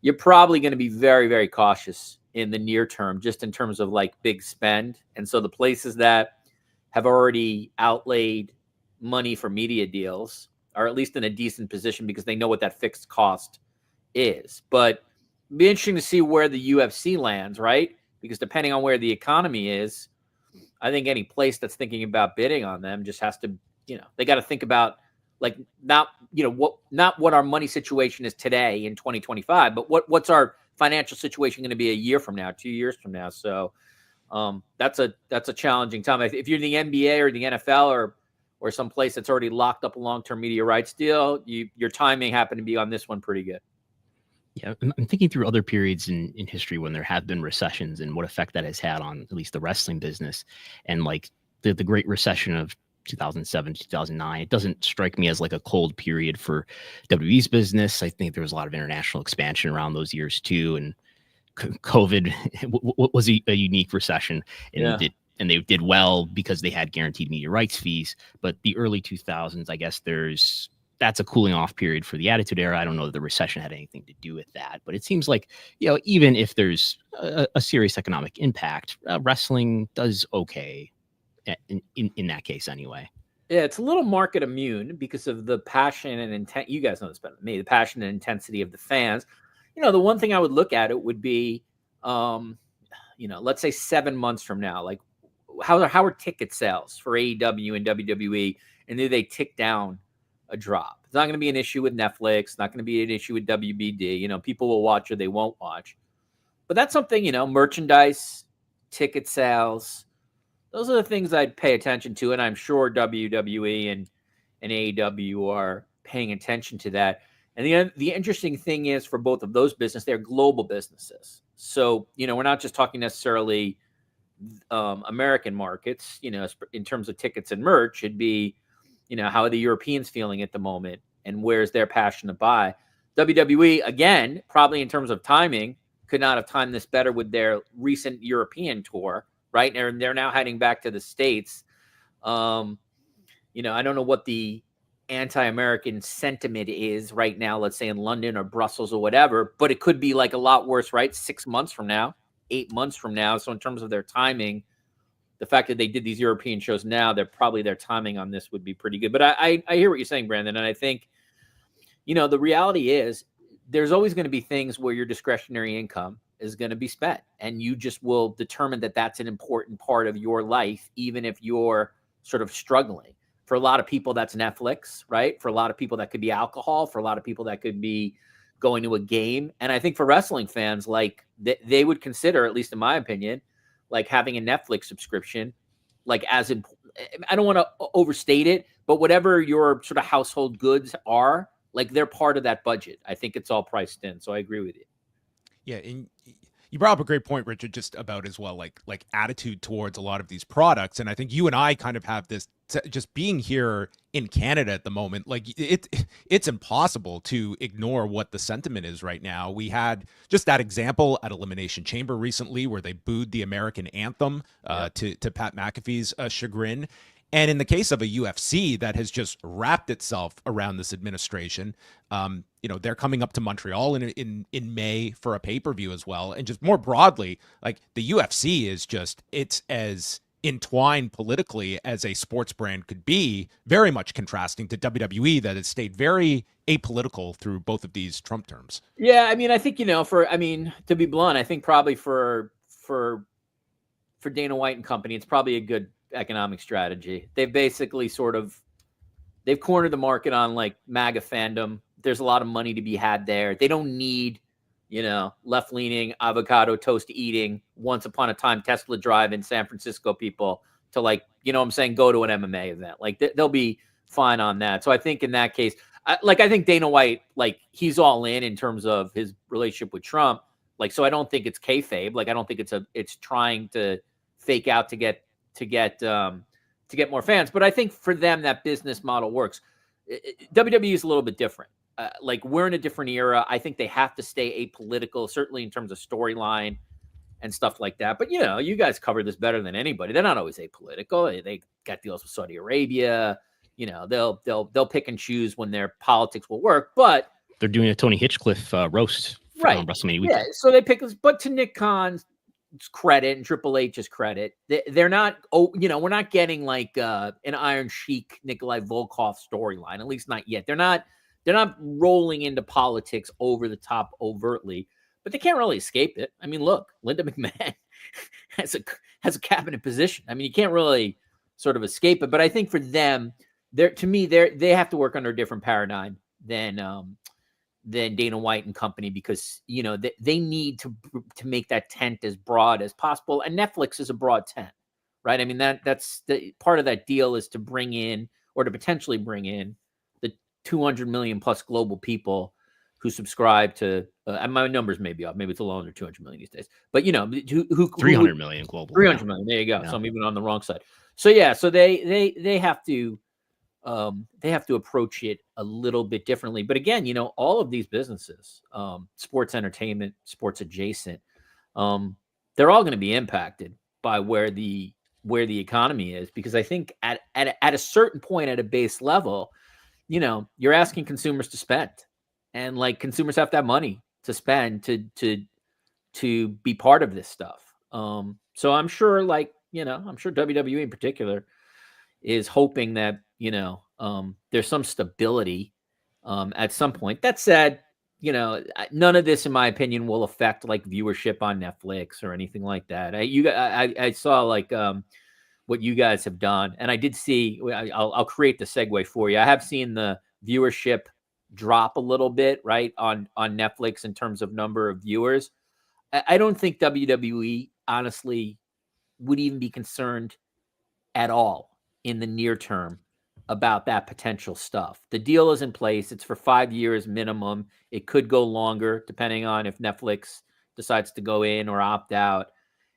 you're probably going to be very, very cautious in the near term, just in terms of like big spend. And so the places that have already outlaid money for media deals are at least in a decent position because they know what that fixed cost is. But it'd be interesting to see where the UFC lands, right? Because depending on where the economy is, I think any place that's thinking about bidding on them just has to, they got to think about like not what our money situation is today in 2025, but what's our financial situation going to be a year from now, 2 years from now. So that's a challenging time. If you're the NBA or the NFL or some place that's already locked up a long-term media rights deal, your timing happened to be on this one pretty good. Yeah, I'm thinking through other periods in history when there have been recessions and what effect that has had on at least the wrestling business. And like the Great Recession of 2007, 2009, it doesn't strike me as like a cold period for WWE's business. I think there was a lot of international expansion around those years too. And COVID was a unique recession, and they did well because they had guaranteed media rights fees. But the early 2000s, I guess that's a cooling off period for the Attitude Era. I don't know that the recession had anything to do with that, but it seems like, even if there's a serious economic impact, wrestling does okay in that case anyway. Yeah, it's a little market immune because of the passion and intent. You guys know this better than me, the passion and intensity of the fans. The one thing I would look at it would be, let's say 7 months from now, like how are ticket sales for AEW and WWE, and do they tick down a drop? It's not going to be an issue with Netflix, not going to be an issue with WBD. People will watch or they won't watch. But that's something, merchandise, ticket sales, those are the things I'd pay attention to. And I'm sure WWE and AEW are paying attention to that. And the interesting thing is for both of those businesses, they're global businesses. So, we're not just talking necessarily American markets, in terms of tickets and merch. It'd be, how are the Europeans feeling at the moment and where's their passion to buy? WWE, again, probably in terms of timing, could not have timed this better with their recent European tour, right? And they're now heading back to the States. I don't know what the anti-American sentiment is right now, let's say in London or Brussels or whatever, but it could be like a lot worse, right? 6 months from now, 8 months from now. So in terms of their timing, the fact that they did these European shows now, their timing on this would be pretty good. But I hear what you're saying, Brandon. And I think, the reality is there's always going to be things where your discretionary income is going to be spent, and you just will determine that that's an important part of your life, even if you're sort of struggling. For a lot of people, that's Netflix, right? For a lot of people, that could be alcohol. For a lot of people, that could be going to a game. And I think for wrestling fans, like they would consider, at least in my opinion, like having a Netflix subscription, like as important. I don't want to overstate it, but whatever your sort of household goods are, like they're part of that budget. I think it's all priced in. So I agree with you. Yeah, and you brought up a great point, Richard, just about as well, like attitude towards a lot of these products. And I think you and I kind of have this, just being here in Canada at the moment, like it's impossible to ignore what the sentiment is right now. We had just that example at Elimination Chamber recently where they booed the American anthem to Pat McAfee's chagrin. And in the case of a UFC that has just wrapped itself around this administration, they're coming up to Montreal in May for a pay-per-view as well. And just more broadly, like the UFC is it's as entwined politically as a sports brand could be, very much contrasting to WWE that has stayed very apolitical through both of these Trump terms. Yeah, I mean, I think, to be blunt, I think probably for Dana White and company, it's probably a good economic strategy. They've basically they've cornered the market on like MAGA fandom. There's a lot of money to be had there. They don't need, left-leaning avocado toast eating once upon a time Tesla drive in San Francisco people to go to an MMA event. Like they'll be fine on that. So I think in that case, I think Dana White, like he's all in terms of his relationship with Trump. Like, so I don't think it's kayfabe. Like, I don't think it's trying to fake out to get more fans. But I think for them, that business model works. WWE is a little bit different. Like we're in a different era. I think they have to stay apolitical, certainly in terms of storyline and stuff like that. But, you guys cover this better than anybody. They're not always apolitical. They got deals with Saudi Arabia, they'll pick and choose when their politics will work, but they're doing a Tony Hinchcliffe roast on WrestleMania weekend. Yeah, so they pick, but to Nick Khan's credit and Triple H's credit, they're not, we're not getting like an Iron Sheik Nikolai Volkov storyline, at least not yet. They're not rolling into politics over the top overtly, but they can't really escape it. I mean, look, Linda McMahon has a cabinet position. I mean, you can't really sort of escape it, but I think for them, they have to work under a different paradigm than Dana White and company, because they need to make that tent as broad as possible, and Netflix is a broad tent, right? I mean, that's the part of that deal is to bring in, or to potentially bring in, the 200 million plus global people who subscribe to my numbers may be off, maybe it's a little under 200 million these days, but who 300 million global, 300 million, there you go. Yeah. So I'm even on the wrong side. So yeah, so they have to approach it a little bit differently. But again, all of these businesses, sports entertainment, sports adjacent, they're all going to be impacted by where the economy is, because I think at a certain point, at a base level, you're asking consumers to spend, and like consumers have to have money to spend to be part of this stuff. So I'm sure, I'm sure WWE in particular is hoping that there's some stability at some point. That said, none of this, in my opinion, will affect like viewership on Netflix or anything like that. I saw like what you guys have done, and I did see. I'll create the segue for you. I have seen the viewership drop a little bit, right, on Netflix in terms of number of viewers. I don't think WWE honestly would even be concerned at all in the near term about that potential stuff. The deal is in place. It's for 5 years minimum. It could go longer depending on if Netflix decides to go in or opt out.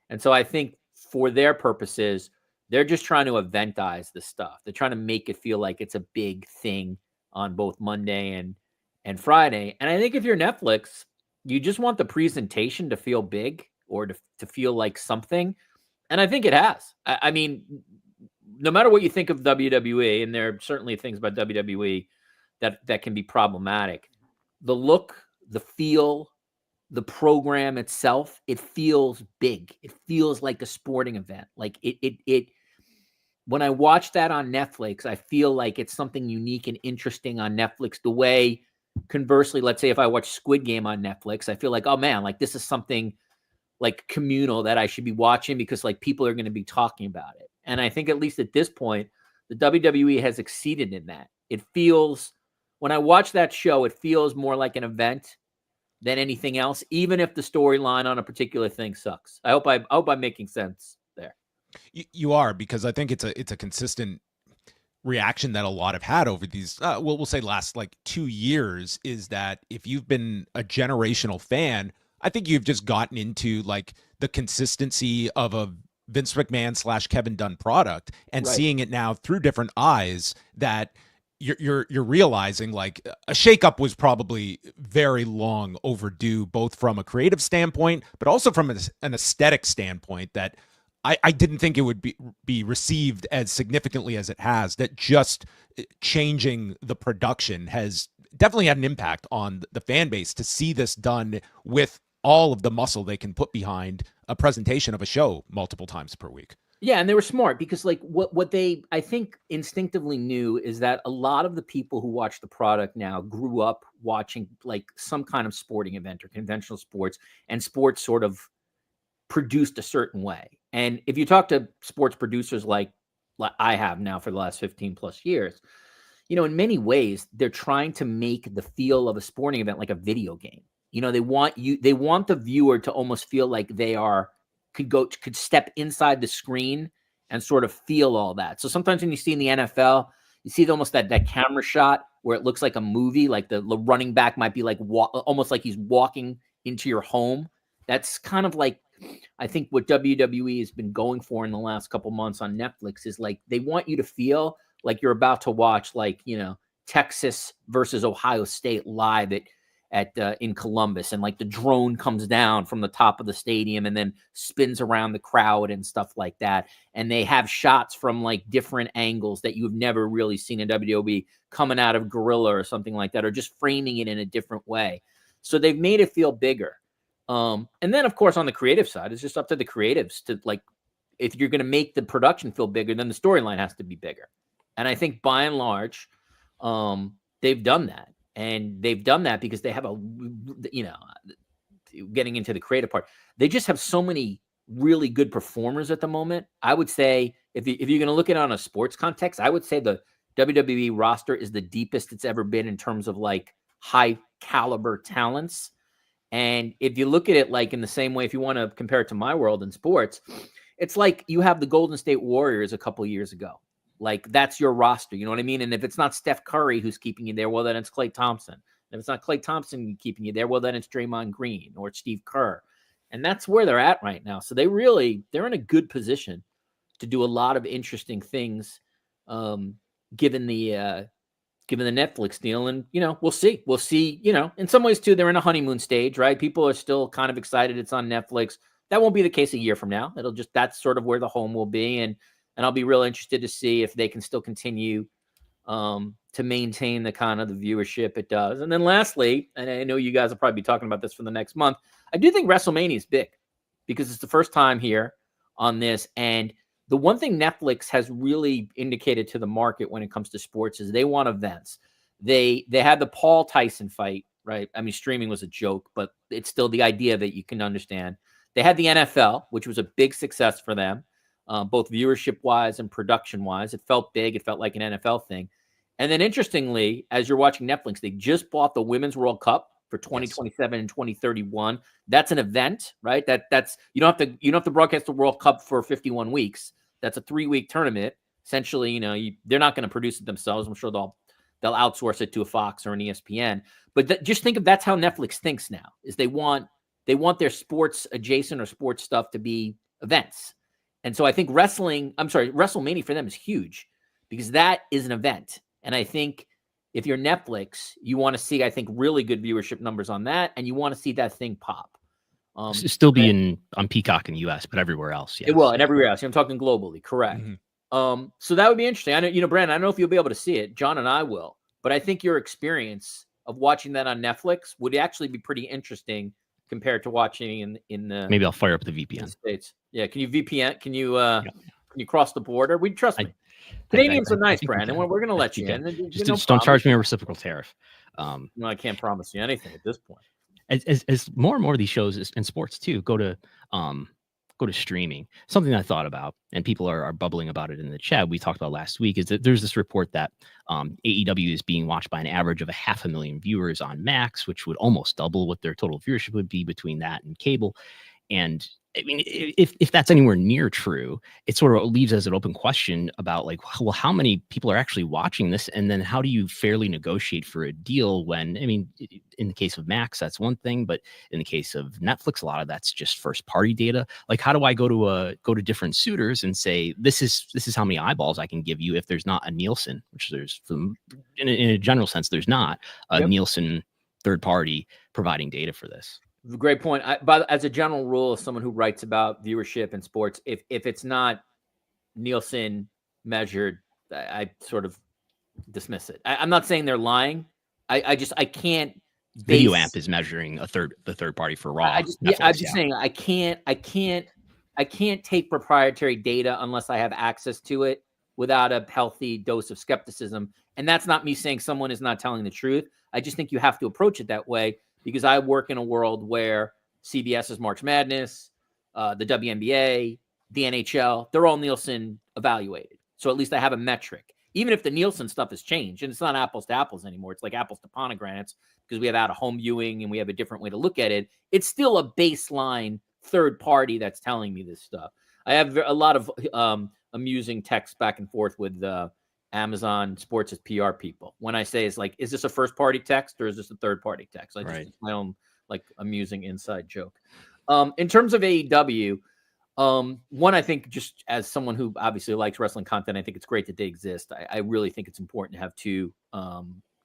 And so I think for their purposes, they're just trying to eventize the stuff. They're trying to make it feel like it's a big thing on both Monday and Friday. And I think if you're Netflix, you just want the presentation to feel big, or to feel like something. And I think it has. I mean, no matter what you think of WWE, and there are certainly things about WWE that can be problematic, the look, the feel, the program itself, it feels big. It feels like a sporting event. Like it when I watch that on Netflix, I feel like it's something unique and interesting on Netflix. The way, conversely, let's say if I watch Squid Game on Netflix, I feel like, oh man, like this is something like communal that I should be watching, because like people are going to be talking about it. And I think at least at this point, the WWE has exceeded in that. It feels, when I watch that show, it feels more like an event than anything else, even if the storyline on a particular thing sucks. I hope I'm making sense there. You are, because I think it's a consistent reaction that a lot have had over these, we'll say last like 2 years, is that if you've been a generational fan, I think you've just gotten into like the consistency of a Vince McMahon / Kevin Dunn product, and right, seeing it now through different eyes, that you're realizing like a shakeup was probably very long overdue, both from a creative standpoint, but also from an aesthetic standpoint, that I didn't think it would be received as significantly as it has. That just changing the production has definitely had an impact on the fan base, to see this done with all of the muscle they can put behind a presentation of a show multiple times per week. Yeah, and they were smart, because like what they, I think, instinctively knew is that a lot of the people who watch the product now grew up watching like some kind of sporting event or conventional sports, and sports sort of produced a certain way. And if you talk to sports producers like I have now for the last 15 plus years, in many ways, they're trying to make the feel of a sporting event like a video game. They want the viewer to almost feel like they could step inside the screen and sort of feel all that. So sometimes when you see in the NFL, you see almost that camera shot where it looks like a movie, like the running back might be like almost like he's walking into your home. That's kind of like, I think what WWE has been going for in the last couple months on Netflix is like, they want you to feel like you're about to watch like, Texas versus Ohio State live in Columbus, and like the drone comes down from the top of the stadium and then spins around the crowd and stuff like that. And they have shots from like different angles that you've never really seen in WWE, coming out of Gorilla or something like that, or just framing it in a different way. So they've made it feel bigger. And then of course on the creative side, it's just up to the creatives to, like, if you're going to make the production feel bigger, then the storyline has to be bigger. And I think by and large, they've done that. And they've done that because they have getting into the creative part, they just have so many really good performers at the moment. I would say if you're going to look at it on a sports context, I would say the WWE roster is the deepest it's ever been in terms of like high caliber talents. And if you look at it like in the same way, if you want to compare it to my world in sports, it's like you have the Golden State Warriors a couple of years ago. Like that's your roster. You know what I mean? And if it's not Steph Curry who's keeping you there, well, then it's Klay Thompson. And if it's not Klay Thompson keeping you there, well, then it's Draymond Green or Steve Kerr. And that's where they're at right now. So they're in a good position to do a lot of interesting things, given the Netflix deal. And, we'll see, in some ways too, they're in a honeymoon stage, right? People are still kind of excited it's on Netflix. That won't be the case a year from now. That's sort of where the home will be. And I'll be real interested to see if they can still continue to maintain the kind of the viewership it does. And then lastly, and I know you guys will probably be talking about this for the next month, I do think WrestleMania is big because it's the first time here on this. And the one thing Netflix has really indicated to the market when it comes to sports is they want events. They had the Paul Tyson fight, right? I mean, streaming was a joke, but it's still the idea that you can understand. They had the NFL, which was a big success for them. Both viewership-wise and production-wise. It felt big. It felt like an NFL thing. And then interestingly, as you're watching Netflix, they just bought the Women's World Cup for 2027 and 2031. That's an event, right? That's you don't have to broadcast the World Cup for 51 weeks. That's a 3-week tournament. Essentially, they're not going to produce it themselves. I'm sure they'll outsource it to a Fox or an ESPN. But just think of that's how Netflix thinks now, is they want their sports adjacent or sports stuff to be events. And so I think WrestleMania for them is huge because that is an event. And I think if you're Netflix, you want to see, I think, really good viewership numbers on that. And you want to see that thing pop. Still be on Peacock in the US, but everywhere else. Yes. It will, and everywhere else. I'm talking globally. Correct. Mm-hmm. So that would be interesting. I know, Brandon, I don't know if you'll be able to see it. John and I will. But I think your experience of watching that on Netflix would actually be pretty interesting compared to watching in the maybe I'll fire up the VPN. States. Yeah, can you VPN? Can you cross the border? We trust me. Canadians are nice, Brandon. We're going to let you in. Just don't charge me a reciprocal tariff. No, I can't promise you anything at this point. As more and more of these shows in sports too go to streaming, something I thought about, and people are bubbling about it in the chat. We talked about last week is that there's this report that AEW is being watched by an average of 500,000 viewers on Max, which would almost double what their total viewership would be between that and cable. And I mean, if that's anywhere near true, it sort of leaves as an open question about like, well, how many people are actually watching this? And then how do you fairly negotiate for a deal when, I mean, in the case of Max, that's one thing, but in the case of Netflix, a lot of that's just first party data. Like, how do I go to different suitors and say, this is how many eyeballs I can give you if there's not a Nielsen, which there's in a general sense, there's not a Nielsen third party providing data for this. Great point. But as a general rule, as someone who writes about viewership in sports, if it's not Nielsen measured, I sort of dismiss it. I'm not saying they're lying. I can't. Video Amp is measuring the third party for Raw. I'm just saying I can't take proprietary data unless I have access to it without a healthy dose of skepticism. And that's not me saying someone is not telling the truth. I just think you have to approach it that way. Because I work in a world where CBS is March Madness, the WNBA, the NHL, they're all Nielsen evaluated. So at least I have a metric. Even if the Nielsen stuff has changed, and it's not apples to apples anymore, it's like apples to pomegranates because we have out-of-home viewing and we have a different way to look at it. It's still a baseline third party that's telling me this stuff. I have a lot of amusing texts back and forth with Amazon Sports' PR people. When I say it's like, is this a first party text or is this a third party text? It's my own like amusing inside joke. In terms of AEW, one, I think just as someone who obviously likes wrestling content, I think it's great that they exist. I really think it's important to have two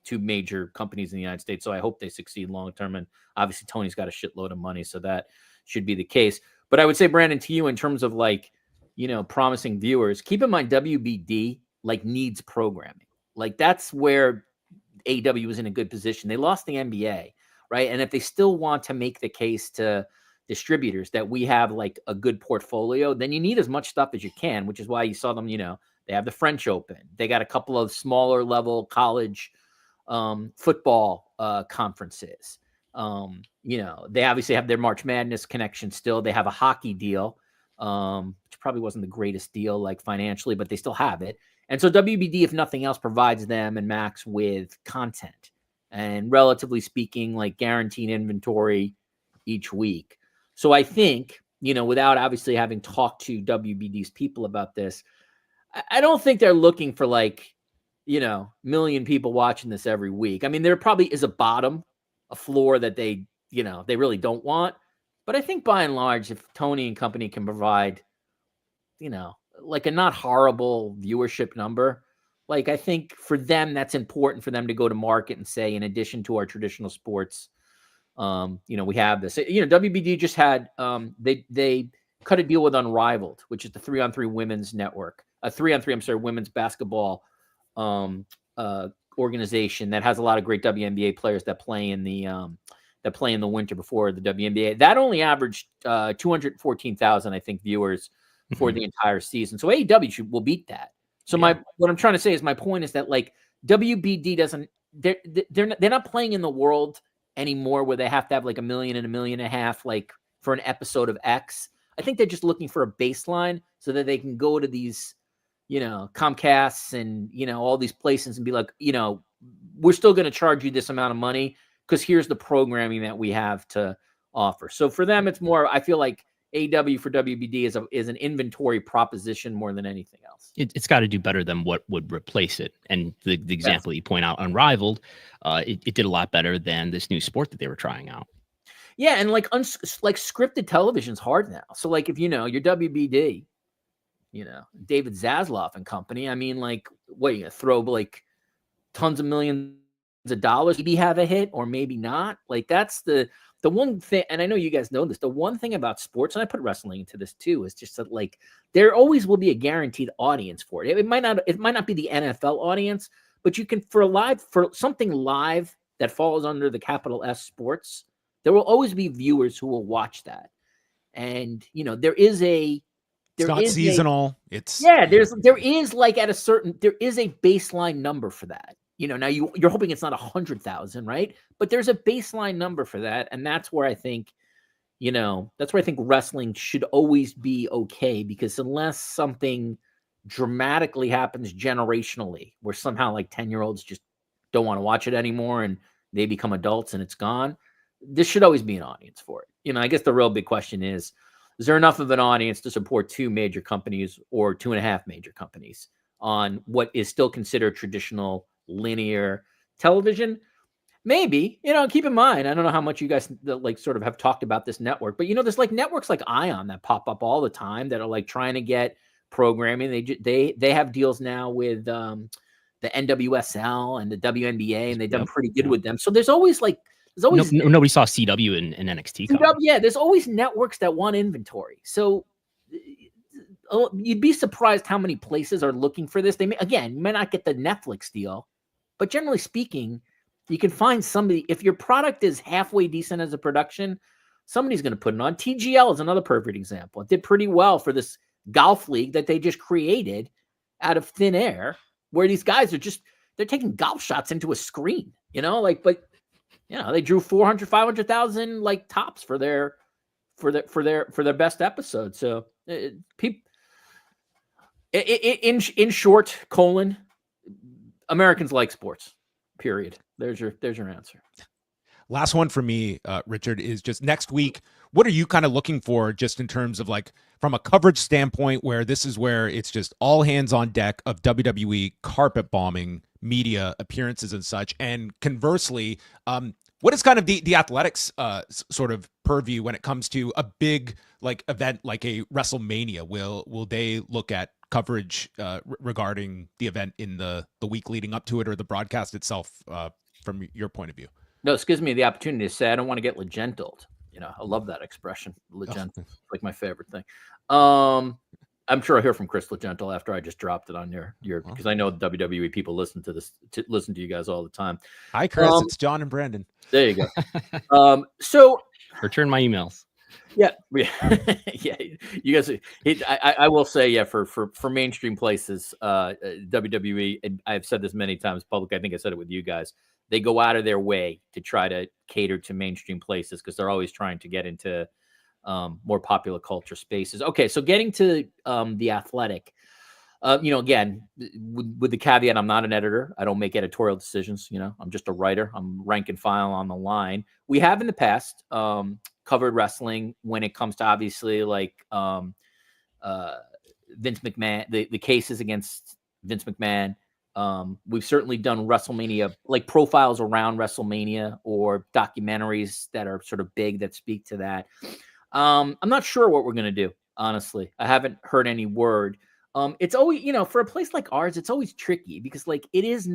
two major companies in the United States. So I hope they succeed long term. And obviously Tony's got a shitload of money, so that should be the case. But I would say, Brandon, to you in terms of like, promising viewers, keep in mind WBD like needs programming. Like that's where AEW is in a good position. They lost the NBA, right? And if they still want to make the case to distributors that we have like a good portfolio, then you need as much stuff as you can, which is why you saw them, they have the French Open. They got a couple of smaller level college football conferences. They obviously have their March Madness connection still. They have a hockey deal, which probably wasn't the greatest deal like financially, but they still have it. And so WBD, if nothing else, provides them and Max with content and relatively speaking, like guaranteed inventory each week. So I think, without obviously having talked to WBD's people about this, I don't think they're looking for like, million people watching this every week. I mean, there probably is a floor that they really don't want. But I think by and large, if Tony and company can provide, like a not horrible viewership number, like I think for them, that's important for them to go to market and say, in addition to our traditional sports, we have this. WBD just had they cut a deal with Unrivaled, which is the 3-on-3 women's network, a 3-on-3 women's basketball organization that has a lot of great WNBA players that play in the winter before the WNBA. That only averaged 214,000, I think, viewers for the entire season. So AEW will beat that. So what I'm trying to say is my point is that like WBD doesn't, they're not playing in the world anymore where they have to have like $1 million and $1.5 million like for an episode of X. I think they're just looking for a baseline so that they can go to these, Comcasts and, all these places and be like, we're still going to charge you this amount of money because here's the programming that we have to offer. So for them, it's more, I feel like AEW for WBD is an inventory proposition more than anything else. It's got to do better than what would replace it. And the example you point out, Unrivaled, it did a lot better than this new sport that they were trying out. Yeah, and like scripted television's hard now. So like if your WBD, David Zaslav and company, I mean, like what, you throw like tons of millions of dollars, maybe have a hit or maybe not. Like that's the one thing, and I know you guys know this, the one thing about sports, and I put wrestling into this too, is just that like there always will be a guaranteed audience for it. It might not be the NFL audience, but you can for something live that falls under the capital S sports, there will always be viewers who will watch that. And there is not seasonal. There is like there is a baseline number for that. Now you're hoping it's not 100,000, right? But there's a baseline number for that. And that's where I think, wrestling should always be okay, because unless something dramatically happens generationally where somehow like 10-year-olds just don't want to watch it anymore and they become adults and it's gone, this should always be an audience for it. I guess the real big question is there enough of an audience to support 2 major companies or 2.5 major companies on what is still considered traditional linear television? Maybe. Keep in mind, I don't know how much you guys like sort of have talked about this network, but there's like networks like Ion that pop up all the time that are like trying to get programming. They have deals now with the NWSL and the WNBA, and they've done pretty good with them. So there's always nobody saw CW and NXT. Yeah, there's always networks that want inventory. So you'd be surprised how many places are looking for this. You might not get the Netflix deal, but generally speaking, you can find somebody. If your product is halfway decent as a production, somebody's going to put it on. TGL is another perfect example. It did pretty well for this golf league that they just created out of thin air, where these guys they're taking golf shots into a screen, they drew 400, 500,000 like tops for their best episode. So in short, Americans like sports, period. There's your answer. Last one for me, Richard, is just next week. What are you kind of looking for just in terms of like from a coverage standpoint, where this is where it's just all hands on deck of WWE carpet bombing media appearances and such? And conversely, what is kind of the athletics sort of purview when it comes to a big like event like a WrestleMania? Will they look at coverage regarding the event in the week leading up to it, or the broadcast itself, from your point of view? No, this gives me the opportunity to say I don't want to get legentled. I love that expression, legentled. Like my favorite thing. I'm sure I'll hear from Chris Legentle after I just dropped it on your because I know WWE people listen to this, listen to you guys all the time. Hi, Chris. It's John and Brandon. There you go. So return my emails. Yeah. Yeah. You guys, I will say, yeah, for mainstream places, WWE, and I've said this many times public, I think I said it with you guys, they go out of their way to try to cater to mainstream places because they're always trying to get into more popular culture spaces. Okay, so getting to the Athletic, again, with the caveat, I'm not an editor. I don't make editorial decisions. I'm just a writer. I'm rank and file on the line. We have in the past covered wrestling when it comes to obviously like Vince McMahon, the cases against Vince McMahon. We've certainly done WrestleMania, like profiles around WrestleMania or documentaries that are sort of big that speak to that. I'm not sure what we're going to do. Honestly, I haven't heard any word. It's always, for a place like ours, it's always tricky because like it is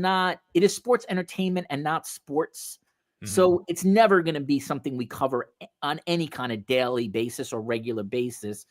sports entertainment and not sports. Mm-hmm. So it's never going to be something we cover on any kind of daily basis or regular basis.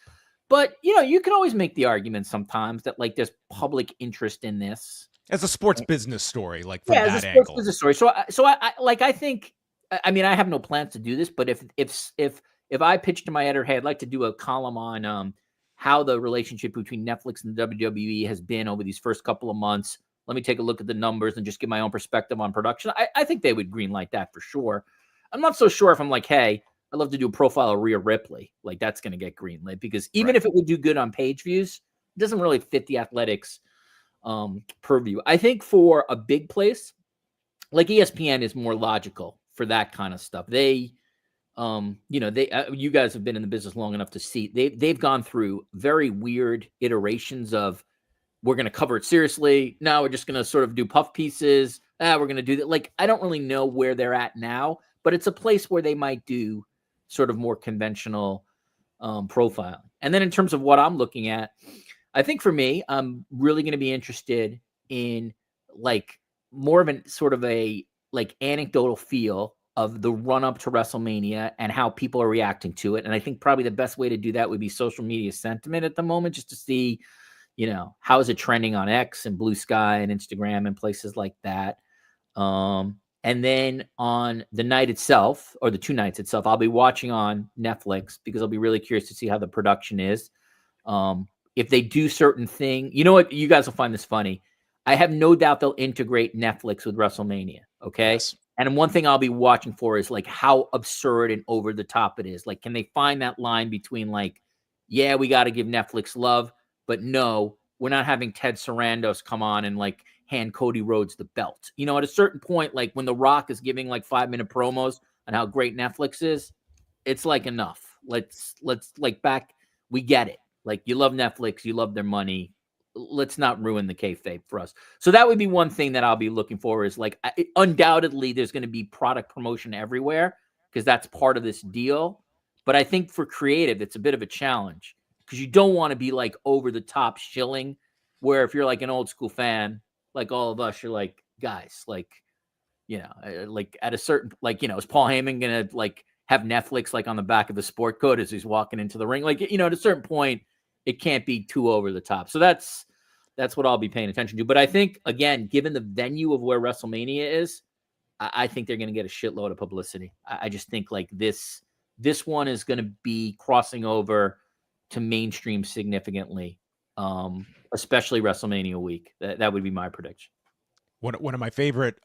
But, you can always make the argument sometimes that like there's public interest in this. As a sports business story, like from that angle. Business story. So I think, I have no plans to do this, but if I pitch to my editor, hey, I'd like to do a column on how the relationship between Netflix and WWE has been over these first couple of months. Let me take a look at the numbers and just give my own perspective on production. I think they would greenlight that for sure. I'm not so sure if I'm like, hey, I'd love to do a profile of Rhea Ripley. Like that's going to get greenlit because even if it would do good on page views, it doesn't really fit the Athletics purview. I think for a big place like ESPN is more logical for that kind of stuff. They, you guys have been in the business long enough to see they've gone through very weird iterations of we're going to cover it seriously. Now we're just going to sort of do puff pieces. We're going to do that. Like, I don't really know where they're at now, but it's a place where they might do sort of more conventional profiling. And then in terms of what I'm looking at, I think for me, I'm really going to be interested in like more of a sort of a like anecdotal feel of the run up to WrestleMania and how people are reacting to it. And I think probably the best way to do that would be social media sentiment at the moment, just to see, how is it trending on X and Blue Sky and Instagram and places like that. And then on the night itself, or the 2 nights itself, I'll be watching on Netflix because I'll be really curious to see how the production is. If they do certain thing, you know what, you guys will find this funny. I have no doubt they'll integrate Netflix with WrestleMania. Okay. Yes. And one thing I'll be watching for is like how absurd and over the top it is. Like, can they find that line between like, yeah, we got to give Netflix love, but no, we're not having Ted Sarandos come on and like hand Cody Rhodes the belt. At a certain point, like when The Rock is giving like 5-minute promos on how great Netflix is, it's like enough. Let's like back. We get it. Like you love Netflix, you love their money. Let's not ruin the kayfabe for us. So that would be one thing that I'll be looking for is like, undoubtedly there's going to be product promotion everywhere because that's part of this deal. But I think for creative, it's a bit of a challenge because you don't want to be like over the top shilling where if you're like an old school fan, like all of us, you're like, guys, like, like at a certain, like, is Paul Heyman going to like have Netflix like on the back of the sport coat as he's walking into the ring? Like, at a certain point, it can't be too over the top. So that's what I'll be paying attention to. But I think, again, given the venue of where WrestleMania is, I think they're going to get a shitload of publicity. I just think like this one is going to be crossing over to mainstream significantly, especially WrestleMania week. That would be my prediction. One of my favorite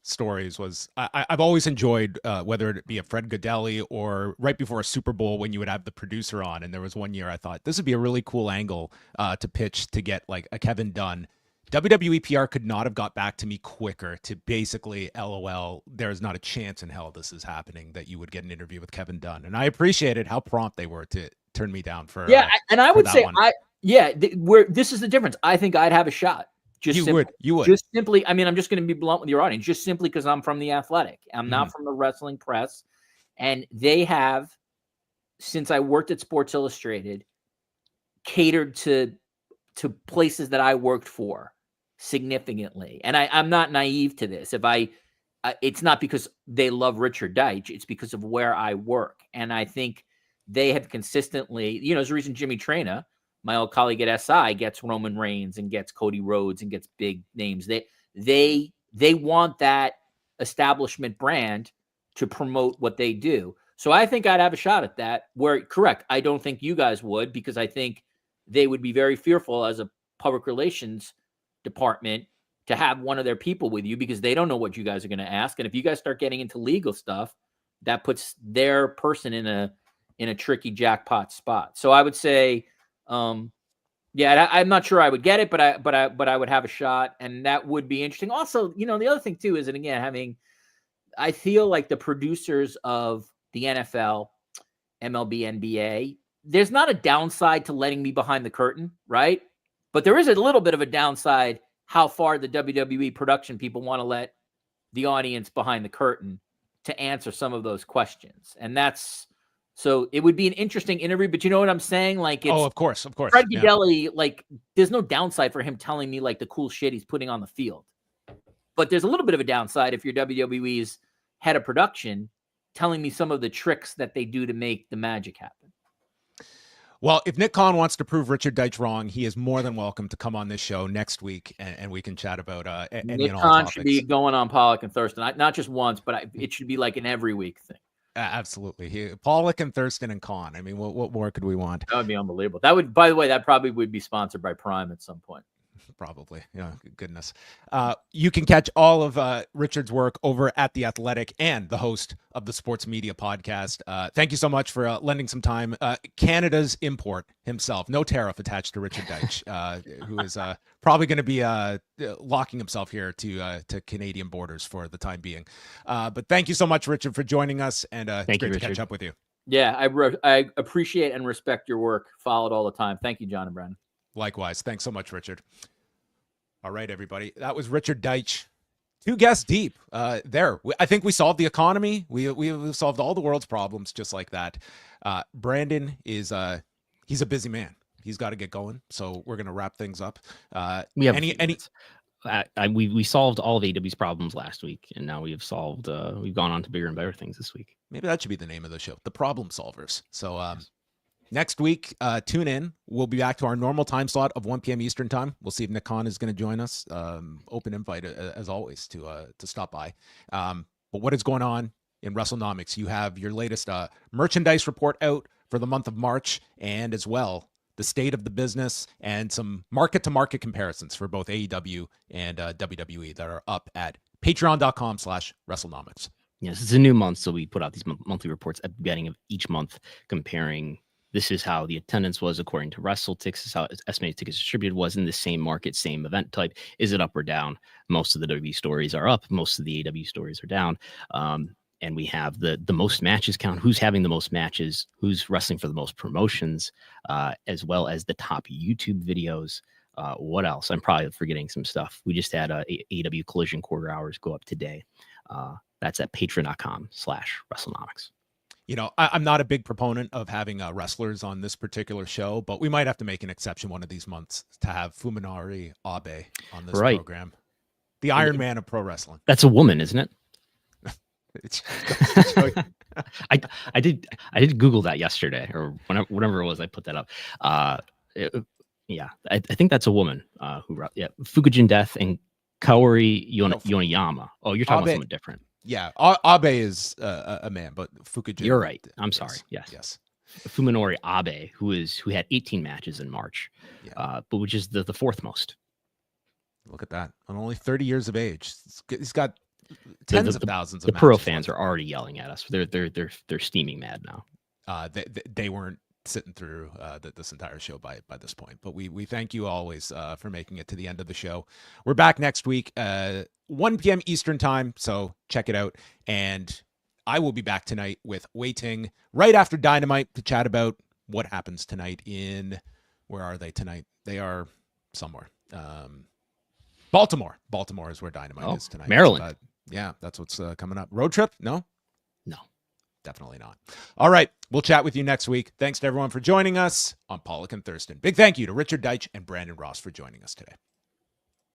stories was I've always enjoyed whether it be a Fred Godelli or right before a Super Bowl when you would have the producer on. And there was one year I thought this would be a really cool angle to pitch to get like a Kevin Dunn. WWE PR could not have got back to me quicker to basically LOL. There's not a chance in hell this is happening that you would get an interview with Kevin Dunn. And I appreciated how prompt they were to turn me down for and I would say one. This is the difference. I think I'd have a shot. You would. Just simply, I'm just going to be blunt with your audience, just simply because I'm from The Athletic. I'm not from the wrestling press. And they have, since I worked at Sports Illustrated, catered to to places that I worked for significantly. And I'm not naive to this. It's not because they love Richard Deitsch. It's because of where I work. And I think they have consistently, there's a reason Jimmy Traina, my old colleague at SI, gets Roman Reigns and gets Cody Rhodes and gets big names. They want that establishment brand to promote what they do. So I think I'd have a shot at that. Where, correct, I don't think you guys would, because I think they would be very fearful as a public relations department to have one of their people with you, because they don't know what you guys are going to ask. And if you guys start getting into legal stuff, that puts their person in a tricky jackpot spot. So I would say, I'm not sure I would get it, but I would have a shot, and that would be interesting. Also, the other thing too is, and again, I feel like the producers of the NFL, MLB, NBA, there's not a downside to letting me behind the curtain, right? But there is a little bit of a downside how far the WWE production people want to let the audience behind the curtain to answer some of those questions. And so it would be an interesting interview, but you know what I'm saying? Like, it's, of course. Fred Gaudelli, like, there's no downside for him telling me like the cool shit he's putting on the field. But there's a little bit of a downside if you're WWE's head of production telling me some of the tricks that they do to make the magic happen. Well, if Nick Khan wants to prove Richard Deitsch wrong, he is more than welcome to come on this show next week, and we can chat about any Nick and all Khan topics. should be going on Pollock and Thurston, not just once, but it should be like an every week thing. Absolutely. Pollock and Thurston and Khan. I mean, what more could we want? That would be unbelievable. That would, by the way, that probably would be sponsored by Prime at some point. Probably. Yeah, goodness. You can catch all of Richard's work over at The Athletic and the host of the Sports Media Podcast. Thank you so much for lending some time. Canada's import himself, no tariff attached to Richard Deitsch, who is probably going to be locking himself here to Canadian borders for the time being. But thank you so much, Richard, for joining us, and it's great to catch up with you. Yeah, I appreciate and respect your work. Follow it all the time. Thank you, John and Brandon. Likewise. Thanks so much, Richard. All right, everybody. That was Richard Deitsch. 2 guests deep there. I think we solved the economy. We solved all the world's problems just like that. Brandon is he's a busy man. He's got to get going. So we're going to wrap things up. We have we solved all of AEW's problems last week, and now we've gone on to bigger and better things this week. Maybe that should be the name of the show, The Problem Solvers. So next week, tune in. We'll be back to our normal time slot of 1 p.m. Eastern time. We'll see if Nick Khan is going to join us. Open invite, as always, to stop by. But what is going on in WrestleNomics? You have your latest merchandise report out for the month of March, and as well, the state of the business and some market-to-market comparisons for both AEW and WWE that are up at patreon.com/WrestleNomics. Yes, it's a new month, so we put out these monthly reports at the beginning of each month comparing. This is how the attendance was according to WrestleTix. This is how estimated tickets distributed was in the same market, same event type. Is it up or down? Most of the WWE stories are up. Most of the AEW stories are down. And we have the most matches count, who's having the most matches, who's wrestling for the most promotions, as well as the top YouTube videos. What else? I'm probably forgetting some stuff. We just had AEW Collision quarter hours go up today. That's at patreon.com/WrestleNomics. You know, I'm not a big proponent of having wrestlers on this particular show, but we might have to make an exception one of these months to have Fuminari Abe on this program. The Iron Man of pro wrestling. That's a woman, isn't it? I did Google that yesterday, or whenever it was I put that up. I think that's a woman Fukujin Death and Kaori Yoneyama. Oh, you're talking about someone different. Yeah, Abe is a man, but Fukujin. You're right. I'm sorry. Yes. Fuminori Abe, who had 18 matches in March, but which is the fourth most. Look at that. On only 30 years of age, he's got tens of thousands of. The pro fans are already yelling at us. They're steaming mad now. They weren't sitting through this entire show by this point, but we thank you always for making it to the end of the show. We're back next week 1 p.m. Eastern time, so check it out. And I will be back tonight with Wei Ting right after Dynamite to chat about what happens tonight in, where are they tonight? They are somewhere. Baltimore is where Dynamite is tonight. Maryland. Yeah, that's what's coming up. Road trip? No. Definitely not. All right. We'll chat with you next week. Thanks to everyone for joining us on Pollock and Thurston. Big thank you to Richard Deitsch and Brandon Ross for joining us today.